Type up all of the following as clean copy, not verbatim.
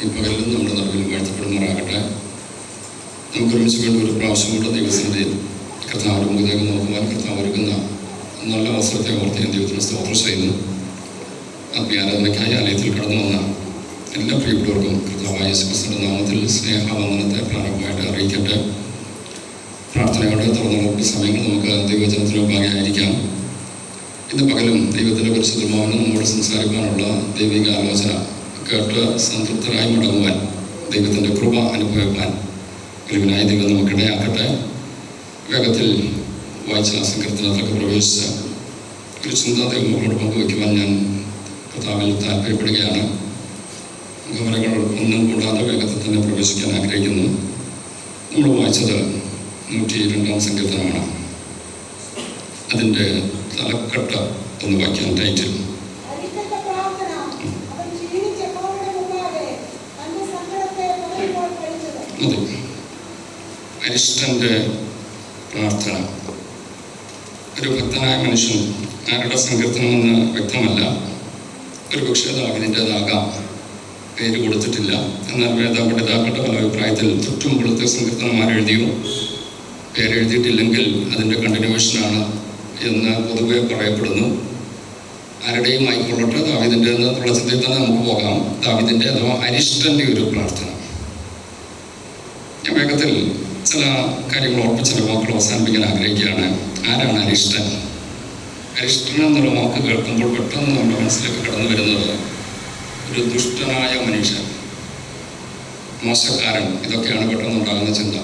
ഈ പകലിലും നമ്മുടെ നടുവിൽ വാഴ്ത്തപ്പെടുമാറാകട്ടെ. നമുക്കൊരുമിച്ച് വീണ്ടും ഒരു പ്രാവശ്യം കൂടെ ദൈവസന്നിധിയിൽ കർത്താവിൻ്റെ മുഖത്തേക്ക് നോക്കുവാൻ കർത്താവ് ഒരുക്കുന്ന നല്ല അവസരത്തെ ഓർത്ത് ഞാൻ ദൈവത്തിന് സ്തോത്രം ചെയ്യുന്നു. ആത്മീയാരാധനയ്ക്കായി ആലയത്തിൽ കടന്നു വന്ന എല്ലാ പ്രിയപ്പെട്ടവർക്കും കർത്താവായ യേശുക്രിസ്തുവിന്റെ നാമത്തിൽ സ്നേഹവന്ദനത്തെ പ്രാരംഭമായിട്ട് അറിയിക്കട്ടെ. പ്രാർത്ഥനയോടെ തുറന്നുകൊടുത്ത സമയങ്ങൾ നമുക്ക് ദൈവവചനത്തിന് ഭാഗമായിരിക്കാം. ഇന്ന് പകലും ദൈവത്തിൻ്റെ പരിശുദ്ധമാവിന് നമ്മോട് സംസാരിക്കാനുള്ള ദൈവിക ആലോചന കേട്ട് സംതൃപ്തരായി മടങ്ങുവാൻ, ദൈവത്തിൻ്റെ കൃപ അനുഭവിക്കാൻ കഴിവിനായി ദൈവം നമുക്കിടയാക്കട്ടെ. വേഗത്തിൽ വായിച്ച സങ്കീർത്തനത്തിലൊക്കെ പ്രവേശിച്ച ഒരു ചിന്ത ദൈവങ്ങളോട് പങ്കുവയ്ക്കുവാൻ ഞാൻ കർത്താവിൽ താല്പര്യപ്പെടുകയാണ്. മുഖവരകൾ ഒന്നും കൂടാതെ വേഗത്തിൽ തന്നെ പ്രവേശിക്കാൻ ആഗ്രഹിക്കുന്നു. നമ്മൾ വായിച്ചത് 102 സങ്കീർത്തനമാണ്. അതിൻ്റെ തലക്കെട്ട് ഒന്ന് വായിക്കാൻ ടൈറ്റിൽ അതെ, അരിഷ്ടൻ്റെ പ്രാർത്ഥന. ഒരു ഭക്തനായ മനുഷ്യൻ ആരുടെ സങ്കീർത്തനമെന്ന് വ്യക്തമല്ല. ഒരു പക്ഷേ ദാവീദിൻ്റെതാകാം, പേര് കൊടുത്തിട്ടില്ല. എന്നാൽ വേദപണ്ഡിതാക്കളുടെ പല അഭിപ്രായത്തിൽ ചുറ്റും കൊടുത്ത സങ്കീർത്തനന്മാരെഴുതിയോ പേരെഴുതിയിട്ടില്ലെങ്കിൽ അതിൻ്റെ കണ്ടിന്യൂവേഷനാണ് എന്ന് പൊതുവെ പറയപ്പെടുന്നു. ആരുടെയും ആയിക്കൊള്ളട്ടെ, ദാവീദിൻ്റെ എന്നുള്ള ചിന്തയിൽ തന്നെ നമുക്ക് പോകാം. ദാവീദിൻ്റെ അഥവാ അരിഷ്ടൻ്റെ ഒരു പ്രാർത്ഥന. ഞാൻ വേഗത്തിൽ ചില കാര്യങ്ങൾ ഓർപ്പിച്ച വാക്കുകൾ അവസാനിപ്പിക്കാൻ ആഗ്രഹിക്കുകയാണ്. ആരാണ് അരിഷ്ടൻ? അരിഷ്ടൻ എന്നുള്ള വാക്ക് കേൾക്കുമ്പോൾ പെട്ടെന്ന് നമ്മുടെ മനസ്സിലേക്ക് കടന്നു വരുന്നത് ഒരു ദുഷ്ടനായ മനുഷ്യൻ, മോശക്കാരൻ, ഇതൊക്കെയാണ് പെട്ടെന്നുണ്ടാകുന്ന ചിന്ത.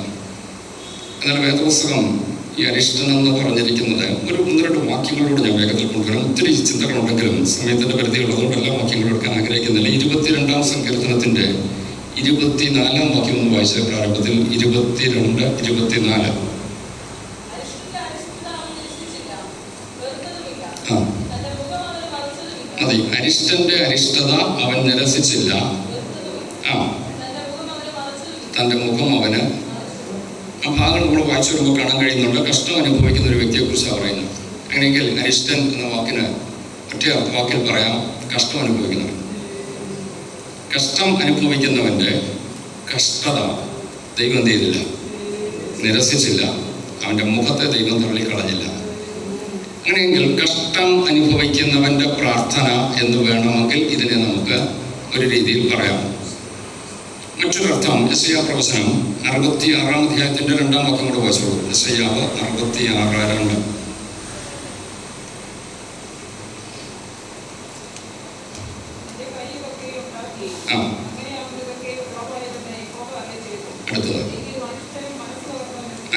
എന്നാൽ വേദപുസ്തകം ഈ അരിഷ്ടൻ എന്ന് പറഞ്ഞിരിക്കുന്നത് ഒരു 1-2 വാക്യങ്ങളോട് ഞാൻ വേഗത്തിൽ കൊണ്ടുവരാം. ഒത്തിരി ചിന്തകളുണ്ടെങ്കിലും സമയത്തിൻ്റെ പരിധി ഉള്ളതുകൊണ്ട് എല്ലാ വാക്യങ്ങളും എടുക്കാൻ ആഗ്രഹിക്കുന്നില്ല. 22 സങ്കീർത്തനത്തിൻ്റെ 24 വാക്യം ഒന്ന് വായിച്ച പ്രാരംഭത്തിൽ 22-24. അതെ, അരിഷ്ടന്റെ അരിഷ്ടത അവൻ നിരസിച്ചില്ല, തൻ്റെ മുഖം അവന്. ആ ഭാഗം നമ്മൾ വായിച്ചു വരുമ്പോൾ കാണാൻ കഴിയുന്നുണ്ട്. കഷ്ടം അനുഭവിക്കുന്ന ഒരു വ്യക്തിയെക്കുറിച്ചാണ് പറയുന്നത്. അങ്ങനെയെങ്കിൽ അരിഷ്ടൻ എന്ന വാക്കിന് മറ്റേ വാക്കിൽ പറയാം കഷ്ടം അനുഭവിക്കുന്നവൻ. കഷ്ടം അനുഭവിക്കുന്നവൻ്റെ കഷ്ടത ദൈവം എന്ത് ചെയ്തില്ല? നിരസിച്ചില്ല. അവൻ്റെ മുഖത്തെ ദൈവം തള്ളിക്കളഞ്ഞില്ല. അങ്ങനെയെങ്കിൽ കഷ്ടം അനുഭവിക്കുന്നവൻ്റെ പ്രാർത്ഥന എന്ന് വേണമെങ്കിൽ ഇതിനെ നമുക്ക് ഒരു രീതിയിൽ പറയാം. മറ്റൊരർത്ഥം യെശയ്യാ പ്രവചനം 66 അധ്യായത്തിൻ്റെ 2 വാക്യം കൂടെ വായിച്ചോളൂ. യെശയ്യാവ് 66:2. അടുത്തത്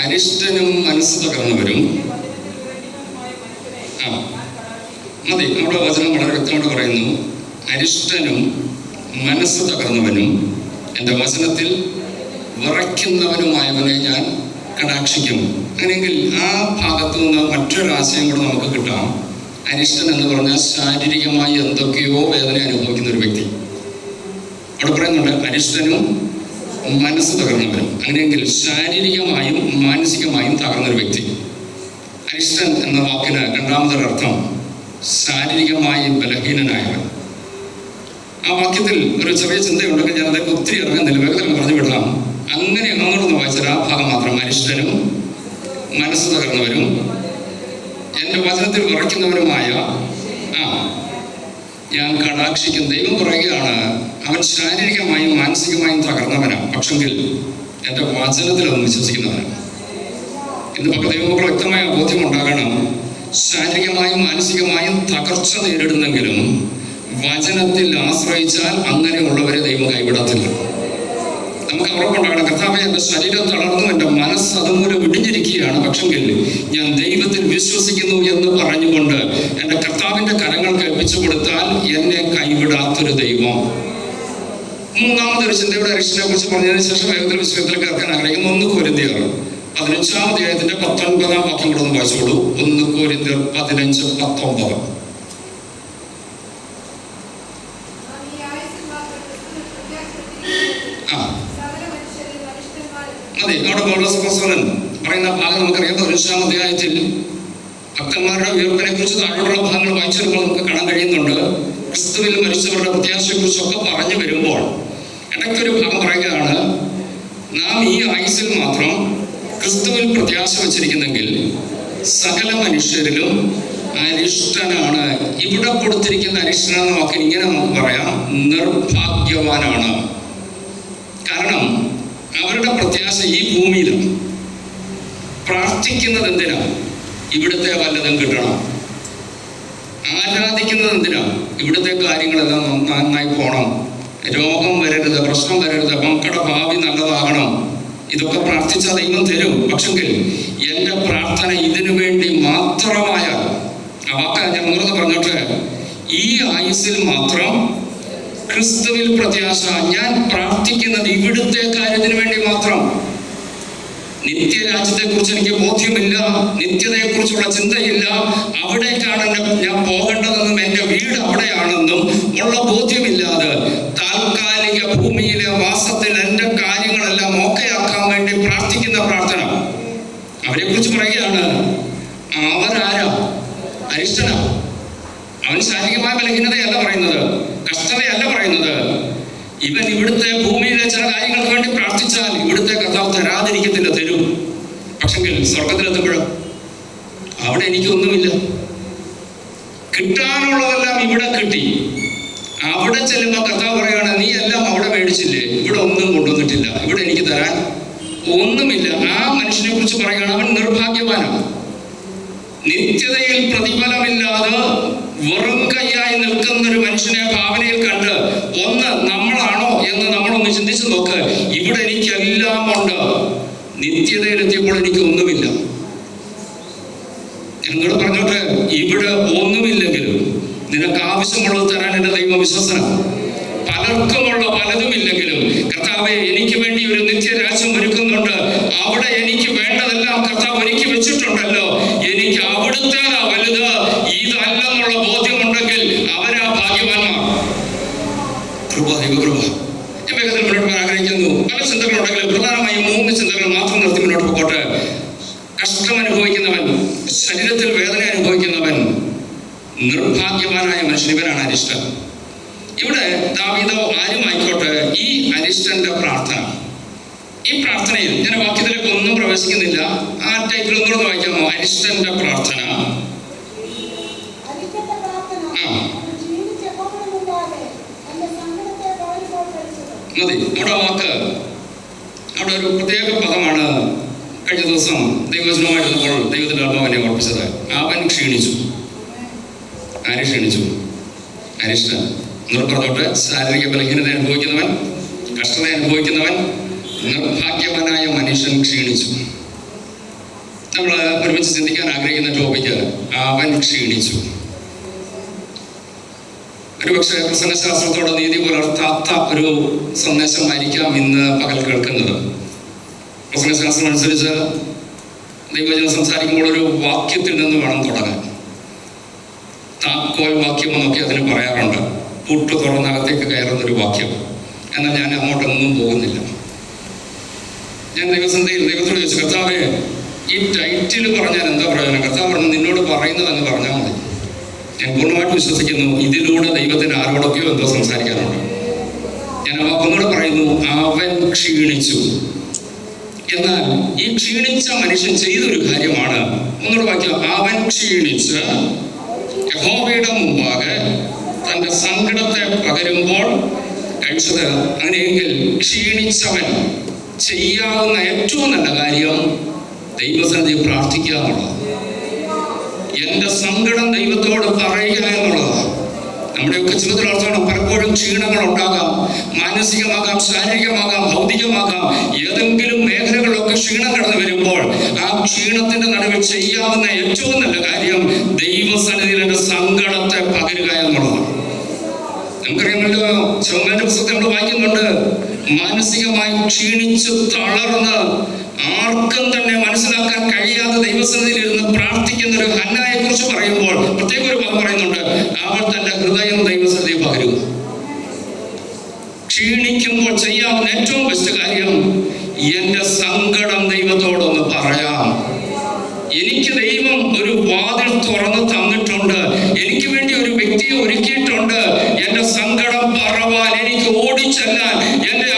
അരിഷ്ടനും മനസ്സ് തകർന്നവരും. മതി, നമ്മുടെ വചനം വളരെ വ്യക്തമായിട്ട് പറയുന്നു. അരിഷ്ടനും മനസ്സ് തകർന്നവനും എൻ്റെ വചനത്തിൽ വിറയ്ക്കുന്നവനുമായവനെ ഞാൻ കടാക്ഷിക്കും. അങ്ങനെയെങ്കിൽ ആ ഭാഗത്തു നിന്ന് മറ്റൊരാശയം കൂടെ നമുക്ക് കിട്ടാം. അരിഷ്ടൻ എന്ന് പറഞ്ഞാൽ ശാരീരികമായി എന്തൊക്കെയോ വേദന അനുഭവിക്കുന്ന ഒരു വ്യക്തി. അവിടെ പറയുന്നുണ്ട് അരിഷ്ടനും മനസ്സ് തകർന്നവനും. അങ്ങനെയെങ്കിൽ ശാരീരികമായും മാനസികമായും തകർന്നൊരു വ്യക്തി. അരിഷ്ടൻ എന്ന വാക്കിന് രണ്ടാമതൊരർത്ഥം ശാരീരികമായി ബലഹീനനായവൻ. ആ വാക്യത്തിൽ ഒരു ചെറിയ ചിന്തയുണ്ടെങ്കിൽ ഞാൻ അതൊക്കെ ഒത്തിരി ഇറങ്ങുന്നില്ല, വേഗത്തിൽ പറഞ്ഞു വിടാം. അങ്ങനെ അങ്ങോട്ടൊന്ന് വായിച്ചാൽ ആ ഭാഗം മാത്രം. അരിഷ്ടനും മനസ്സ് തകർന്നവരും എൻ്റെ വചനത്തിൽ വിറയ്ക്കുന്നവനുമായ ഞാൻ കടാക്ഷിക്കും. ദൈവം പറയുകയാണ് അവൻ ശാരീരികമായും മാനസികമായും തകർന്നവനാണ്, പക്ഷെങ്കിൽ എൻ്റെ വചനത്തിൽ അവൻ വിശ്വസിക്കുന്നവനാണ്. ഇന്ന് പല ദൈവമക്കൾ വ്യക്തമായ ബോധ്യമുണ്ടാകണം. ശാരീരികമായും മാനസികമായും തകർച്ച നേരിടുന്നെങ്കിലും വചനത്തിൽ ആശ്രയിച്ചാൽ അങ്ങനെയുള്ളവരെ ദൈവം കൈവിടത്തില്ല. നമുക്ക് ഉറപ്പുണ്ടാകണം, കർത്താവേ എൻ്റെ ശരീരം തളർന്നു, എൻ്റെ മനസ്സ് അതുമൂലം വിടിഞ്ഞിരിക്കുകയാണ്, പക്ഷെങ്കിൽ ഞാൻ ദൈവത്തിൽ വിശ്വസിക്കുന്നു എന്ന് പറഞ്ഞുകൊണ്ട് എൻ്റെ കർത്താവിൻ്റെ കരങ്ങൾ കേൾപ്പിച്ചു കൊടുത്താൽ എന്നെ കൈവിടാത്തൊരു ദൈവം. മൂന്നാമതൊരു ചിന്തയുടെ അരിഷ്ടനെ കുറിച്ച് പറഞ്ഞതിന് ശേഷം വേഗത്തിൽ വിഷയത്തിലേക്ക് ഇറക്കാൻ ആഗ്രഹിക്കുന്നു. 1 കൊരിന്ത്യർ 15 അധ്യായത്തിൻ്റെ 19 വാക്യം കൂടെ ഒന്ന് വായിച്ചോളൂ. 1 കൊരിന്ത്യർ 15:19. അതെ, അവിടെ പൗലോസ് അപ്പോസ്തലൻ പറയുന്ന ഭാഗം നമുക്കറിയാം. 15 അധ്യായത്തിൽ ഭക്തന്മാരുടെ ഉയർപ്പിനെ കുറിച്ച് താഴോട്ടുള്ള ഭാഗങ്ങൾ വായിച്ചു വരുമ്പോൾ നമുക്ക് കാണാൻ കഴിയുന്നുണ്ട്. ക്രിസ്തുവിൽ മരിച്ചവരുടെ പ്രത്യാശയെക്കുറിച്ചൊക്കെ പറഞ്ഞു വരുമ്പോൾ ഇടയ്ക്കൊരു ഭാഗം പറയുകയാണ്, നാം ഈ ആയുസ്സിൽ മാത്രം ക്രിസ്തുവിൽ പ്രത്യാശ വച്ചിരിക്കുന്നെങ്കിൽ സകല മനുഷ്യരിലും അരിഷ്ടനാണ്. ഇവിടെ കൊടുത്തിരിക്കുന്ന അരിഷ്ടന വാക്ക് ഇങ്ങനെ നമുക്ക് പറയാം, നിർഭാഗ്യവാനാണ്. കാരണം അവരുടെ പ്രത്യാശ ഈ ഭൂമിയിലാണ്. പ്രാർത്ഥിക്കുന്നത് എന്തിനാ? ഇവിടുത്തെ വല്ലതും കിട്ടണം. ആരാധിക്കുന്നത് എന്തിനാ? ഇവിടുത്തെ കാര്യങ്ങളെല്ലാം നന്നായി പോകണം, രോഗം വരരുത്, പ്രശ്നം വരരുത്, മക്കളുടെ ഭാവി നല്ലതാകണം. ഇതൊക്കെ പ്രാർത്ഥിച്ചാൽ ദൈവം തരും. പക്ഷെങ്കിൽ എൻ്റെ പ്രാർത്ഥന ഇതിനു വേണ്ടി മാത്രമായാൽ, ആ വാക്ക് ഞാൻ ഒന്നുകൂടെ പറഞ്ഞോട്ടെ, ഈ ആയുസ്സിൽ മാത്രം ക്രിസ്തുവിൽ പ്രത്യാശ, ഞാൻ പ്രാർത്ഥിക്കുന്നത് ഇവിടുത്തെ കാര്യത്തിന് വേണ്ടി മാത്രം. നിത്യരാജ്യത്തെ കുറിച്ച് എനിക്ക് ബോധ്യമില്ല, നിത്യതയെ കുറിച്ചുള്ള ചിന്തയില്ല, അവിടേക്കാണ് ഞാൻ പോകേണ്ടതെന്നും എൻ്റെ വീട് അവിടെയാണെന്നും ഉള്ള ബോധ്യമില്ലാതെ താൽക്കാലിക ഭൂമിയിലെ വാസത്തിൽ എൻ്റെ കാര്യങ്ങളെല്ലാം ഓക്കെയാക്കാൻ വേണ്ടി പ്രാർത്ഥിക്കുന്ന പ്രാർത്ഥന. അവരെ കുറിച്ച് പറയുകയാണ്, അവരാരാ? അരിഷ്ടന. അവൻ ശാരീരികമായ ബലഹീനതയല്ല പറയുന്നത്, കഷ്ടതയല്ല പറയുന്നത്. ഇവൻ ഇവിടുത്തെ ഭൂമിയിലെ ചില കാര്യങ്ങൾക്ക് വേണ്ടി പ്രാർത്ഥിച്ചാൽ ഇവിടുത്തെ കർത്താവ് തരാതിരിക്കത്തില്ല, തരും. പക്ഷെങ്കിൽ സ്വർഗത്തിലെത്തുമ്പോഴോ അവിടെ എനിക്കൊന്നുമില്ല. കിട്ടാനുള്ളതെല്ലാം ഇവിടെ കിട്ടി. അവിടെ ചെല്ലുമ്പോൾ കർത്താവ് പറയുകയാണ്, നീ എല്ലാം അവിടെ മേടിച്ചില്ലേ, ഇവിടെ ഒന്നും കൊണ്ടുവന്നിട്ടില്ല, ഇവിടെ എനിക്ക് തരാൻ ഒന്നുമില്ല. ആ മനുഷ്യനെ കുറിച്ച് പറയുകയാണ്, അവൻ നിർഭാഗ്യവാനാണ്. നിത്യതയിൽ പ്രതിഫലമില്ലാതെ വെറും കൈയായി നിൽക്കുന്നൊരു മനുഷ്യനെ ഭാവനയിൽ കണ്ട് ഒന്ന് നമ്മളാണോ എന്ന് നമ്മളൊന്ന് ചിന്തിച്ചു നോക്ക്. ഇവിടെ എനിക്ക് എല്ലാം ഉണ്ട്, നിത്യതയിലെത്തിയപ്പോൾ എനിക്ക് ഒന്നുമില്ല. എന്നോട് പറഞ്ഞോട്ടെ, ഇവിടെ ഒന്നുമില്ലെങ്കിലും നിനക്ക് ആവശ്യമുള്ളത് തരാൻ എൻ്റെ ദൈവം വിശ്വസനാണ്. പലർക്കുമുള്ള പലതുമില്ലെങ്കിലും കർത്താവെ എനിക്ക് വേണ്ടി ഒരു നിത്യരാജ്യം ഒരുക്കുന്നുണ്ട്, അവിടെ എനിക്ക് വേണ്ടതെല്ലാം കർത്താവ് ഒരുക്കി വെച്ചിട്ടുണ്ടല്ലോ, എനിക്ക് അവിടുത്തേതാ വലുത്, ഇതല്ലെന്നുള്ള ബോധ്യമുണ്ടെങ്കിൽ അവരാ ഭാഗ്യവാന്മാർ. കൃപ, ദൈവകൃപ. ഞാൻ വേഗത്തിൽ മുന്നോട്ട് പോകാൻ ആഗ്രഹിക്കുന്നു. പല ചിന്തകളുണ്ടെങ്കിലും പ്രധാനമായും 3 ചിന്തകൾ മാത്രം നിർത്തി മുന്നോട്ട് പോകട്ടെ. കഷ്ടം അനുഭവിക്കുന്നവൻ, ശരീരത്തിൽ വേദന അനുഭവിക്കുന്നവൻ, നിർഭാഗ്യവാനായ മനുഷ്യൻ, ഇവരാണ് അരിഷ്ടൻ. ഇവിടെ ദാവീദോ ആരുമായിക്കോട്ടെ, ഈ അരിഷ്ടന്റെ പ്രാർത്ഥന, ഈ പ്രാർത്ഥനയിൽ ഞാൻ വാക്യത്തിലേക്ക് ഒന്നും പ്രവേശിക്കുന്നില്ല, ആ ടൈപ്പിൽ ഒന്നുകൂടെ വായിക്കാമോ? അരിഷ്ടന്റെ പ്രാർത്ഥന. മതി. അവിടെ വാക്ക്, അവിടെ ഒരു പ്രത്യേക പദമാണ് കഴിഞ്ഞ ദിവസം ദൈവവചനമായിരുന്നപ്പോൾ ദൈവത്തിന്റെ ആത്മാവിനെ ഓർപ്പിച്ചത്. അവൻ ക്ഷീണിച്ചു. ആര് ക്ഷീണിച്ചു? അരിഷ്ടൻ. പറഞ്ഞോട്ടെ, ശാരീരിക ബലഹീനത അനുഭവിക്കുന്നവൻ, കഷ്ടത അനുഭവിക്കുന്നവൻ, നിർഭാഗ്യവാനായ മനുഷ്യൻ ക്ഷീണിച്ചു. നമ്മൾ ഒരുമിച്ച് ചിന്തിക്കാൻ ആഗ്രഹിക്കുന്ന ടോപ്പിക്ക് അവൻ ക്ഷീണിച്ചു. ഒരുപക്ഷെ പ്രസംഗശാസ്ത്രത്തോട് നീതി പുലർത്താത്ത ഒരു സന്ദേശമായിരിക്കാം ഇന്ന് പകൽ കേൾക്കുന്നത്. പ്രസംഗശാസ്ത്രം അനുസരിച്ച് ദൈവവചനം സംസാരിക്കുമ്പോൾ ഒരു വാക്യത്തിൽ നിന്ന് വേണം തുടങ്ങാൻ. താക്കോൽ വാക്യം എന്നൊക്കെ അതിന് പറയാറുണ്ട്. പൂട്ട് തുറന്നകത്തേക്ക് കയറുന്നൊരു വാക്യം. എന്നാൽ ഞാൻ അങ്ങോട്ടൊന്നും പോകുന്നില്ല. ഞാൻ ദൈവസന്ധയിൽ ദൈവത്തോട് ചോദിച്ചു, കർത്താവേ, ഈ ടൈറ്റിൽ പറഞ്ഞാൽ എന്താ പ്രയോജനം? കർത്താവ് പറഞ്ഞു, നിന്നോട് പറയുന്നത് അങ്ങ് പറഞ്ഞാൽ മതി. ഞാൻ പൂർണ്ണമായിട്ട് വിശ്വസിക്കുന്നു, ഇതിലൂടെ ദൈവത്തിന് ആരോടൊക്കെയോ എന്തോ സംസാരിക്കാനുണ്ട്. ഞാൻ ആ വാക്കൊന്നുകൂടെ പറയുന്നു, അവൻ ക്ഷീണിച്ചു. എന്നാൽ ഈ ക്ഷീണിച്ച മനുഷ്യൻ ചെയ്തൊരു കാര്യമാണ്. ഒന്നുകൂടെ വായിക്കുക. അവൻ ക്ഷീണിച്ച് യഹോവയുടെ മുമ്പാകെ തൻ്റെ സങ്കടത്തെ പകരുമ്പോൾ കഴിച്ചത്. അങ്ങനെയെങ്കിൽ ക്ഷീണിച്ചവൻ ചെയ്യാവുന്ന ഏറ്റവും നല്ല കാര്യം ദൈവസന്നിധി പ്രാർത്ഥിക്കുക എന്നുള്ളതാണ്. എൻ്റെ സങ്കടം ദൈവത്തോട് പറയുക എന്നുള്ളതാണ്. നമ്മുടെയൊക്കെ ജീവിതത്തിൽ അർത്ഥമാണ്. പലപ്പോഴും ക്ഷീണങ്ങൾ ഉണ്ടാകാം, മാനസികമാകാം, ശാരീരികമാകാം, ഭൗതികമാകാം. ഏതെങ്കിലും മേഖലകളിലൊക്കെ ക്ഷീണം കടന്നു വരുമ്പോൾ ആ ക്ഷീണത്തിന്റെ നടുവിൽ ചെയ്യാവുന്ന ഏറ്റവും നല്ല കാര്യം ദൈവസന്നിധിയിൽ എൻ്റെ സങ്കടത്തെ പകരുക എന്നുള്ളതാണ്. നമുക്കറിയാമല്ലോ, ശൗമ്യന്റെ പുസ്തകത്തിൽ നമ്മൾ വായിക്കുന്നുണ്ട്, മാനസികമായി ക്ഷീണിച്ച് തളർന്ന് ആർക്കും തന്നെ മനസ്സിലാക്കാൻ കഴിയാതെ ദൈവസന്നിധിയിൽ ഇരുന്ന് പ്രാർത്ഥിക്കുന്ന ഒരു ഹന്നയെ കുറിച്ച് പറയുമ്പോൾ പ്രത്യേക ഒരു പദം പറയുന്നുണ്ട്. അവൾ തന്റെ ഹൃദയം ദൈവസന്നിധിയിൽ പകരുക. ക്ഷീണിക്കുമ്പോൾ ചെയ്യാവുന്ന ഏറ്റവും ബെസ്റ്റ് കാര്യം എന്റെ സങ്കടം ദൈവത്തോടൊന്ന് പറയാം. എനിക്ക് ദൈവം ഒരു വാതിൽ തുറന്ന് തന്നിട്ടുണ്ട്, എനിക്ക് വേണ്ടി ഒരു വ്യക്തിയെ ഒരുക്കിയിട്ടുണ്ട്. എന്റെ സങ്കടം പറവാൻ, എനിക്ക് ഓടിച്ചെല്ലാൻ, എന്റെ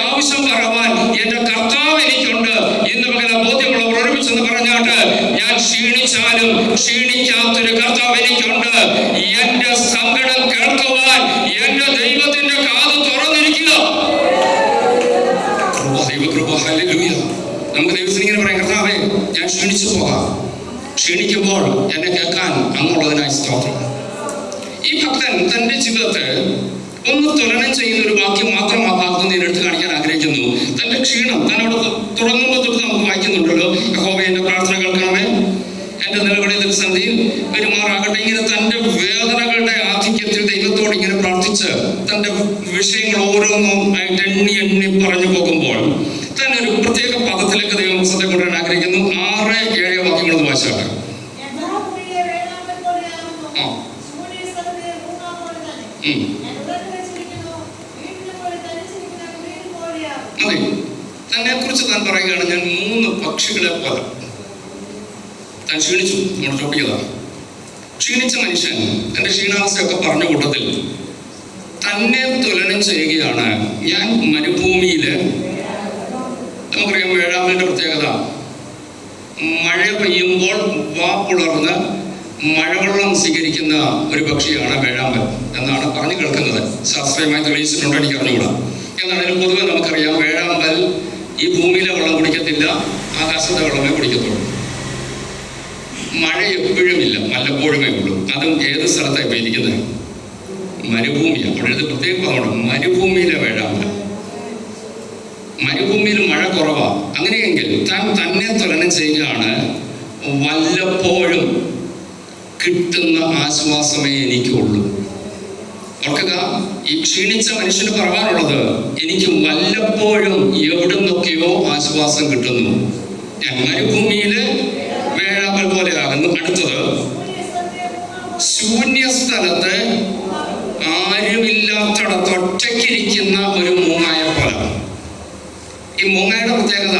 കർത്താവ് എനിക്കുണ്ട്. എന്റെ സങ്കടം കേൾക്കുവാൻ എന്റെ ദൈവത്തിന്റെ കാത് തുറന്നിരിക്കുക. ദൈവകൃപ, ഹല്ലേലൂയ. നമുക്ക് ദൈവത്തിന് ഇങ്ങനെ പറയാം, കർത്താവേ ഞാൻ ക്ഷീണിച്ചു പോകാം, ക്ഷീണിക്കുമ്പോൾ എന്നെ കേൾക്കാൻ അങ്ങുള്ളതിനായി സ്തോത്രം. ഈ ഭക്തൻ തന്റെ ജീവിതത്തെ ഒന്ന് തുലനം ചെയ്യുന്ന ഒരു വാക്യം മാത്രം ആ ഭാഗത്ത് നിന്ന് എടുത്ത് കാണിക്കാൻ ആഗ്രഹിക്കുന്നു. തന്റെ ക്ഷീണം തന്നോട് തുടങ്ങുമ്പോൾ തൊട്ട് നമുക്ക് വായിക്കുന്നുണ്ടല്ലോ, യഹോവേ എന്റെ പ്രാർത്ഥന കേൾക്കണമേ, എന്റെ നിലവിളിയിൽ സന്ധിയിൽ പെരുമാറാകട്ടെ. ഇങ്ങനെ തന്റെ വേദനകളുടെ ആധിക്യത്തിൽ ദൈവത്തോട് ഇങ്ങനെ പ്രാർത്ഥിച്ച് തന്റെ വിഷയങ്ങൾ ഓരോന്നും ആയിട്ട് എണ്ണി എണ്ണി പറഞ്ഞു പോകുമ്പോൾ തന്നെ ഒരു പ്രത്യേക പദത്തിലേക്ക് ദൈവം ശ്രദ്ധ കൊണ്ടുവരാൻ ആഗ്രഹിക്കുന്നു. 6-7 വാക്യങ്ങളൊന്ന് വായിച്ചാട്ടെ. അതെ, തന്നെ കുറിച്ച് താൻ പറയുകയാണ്, ഞാൻ 3 പക്ഷികളെ പോലെ. താൻ ക്ഷീണിച്ചു, നമ്മൾ ചോദിച്ചതാണ്. ക്ഷീണിച്ച മനുഷ്യൻ തന്റെ ക്ഷീണാവസ്ഥയൊക്കെ പറഞ്ഞ കൂട്ടത്തിൽ തന്നെ തുലനം ചെയ്യുകയാണ്. ഞാൻ മരുഭൂമിയില്, നമുക്കറിയാം വേഴാമ്പലിന്റെ പ്രത്യേകത, മഴ പെയ്യുമ്പോൾ വാപ്പുളർന്ന് മഴവെള്ളം സ്വീകരിക്കുന്ന ഒരു പക്ഷിയാണ് വേഴാമ്പൽ എന്നാണ് പറഞ്ഞു കേൾക്കുന്നത്. ശാസ്ത്രീയമായി തെളിയിച്ചിട്ടുണ്ട്, എനിക്ക് അറിഞ്ഞുകൂടാ. എന്നാണെങ്കിലും പൊതുവെ നമുക്കറിയാം വേഴാമ്പൽ ഈ ഭൂമിയിലെ വെള്ളം കുടിക്കത്തില്ല, ആകാശത്തെ വെള്ളമേ കുടിക്കത്തുള്ളൂ. മഴ എപ്പോഴുമില്ല, വല്ലപ്പോഴുമേ ഉള്ളൂ. അതും ഏത് സ്ഥലത്താണ് ഇപ്പോൾ ഇരിക്കുന്നത്? മരുഭൂമിയാണ്. അവിടെ ഇത് പ്രത്യേക പദമാണ്, മരുഭൂമിയിലെ വേഴാമ്പൽ. മരുഭൂമിയിൽ മഴ കുറവാണ്. അങ്ങനെയെങ്കിൽ താൻ തന്നെ തുലനം ചെയ്യുകയാണ്. വല്ലപ്പോഴും കിട്ടുന്ന ആശ്വാസമേ എനിക്കുള്ളൂ. ഓർക്കുക, ഈ ക്ഷീണിച്ച മനുഷ്യന് പറയാനുള്ളത്, എനിക്ക് വല്ലപ്പോഴും എവിടുന്നൊക്കെയോ ആശ്വാസം കിട്ടുന്നു. ഞാൻ മരുഭൂമിയില് വേഴാമ്പൽ പോലെ ആകുന്നു. അടുത്തത്, ശൂന്യസ്ഥലത്ത് ആരുമില്ലാത്തടത്ത് ഒറ്റയ്ക്കിരിക്കുന്ന ഒരു മൂങ്ങായ പോലെ. ഈ മൂങ്ങയുടെ പ്രത്യേകത,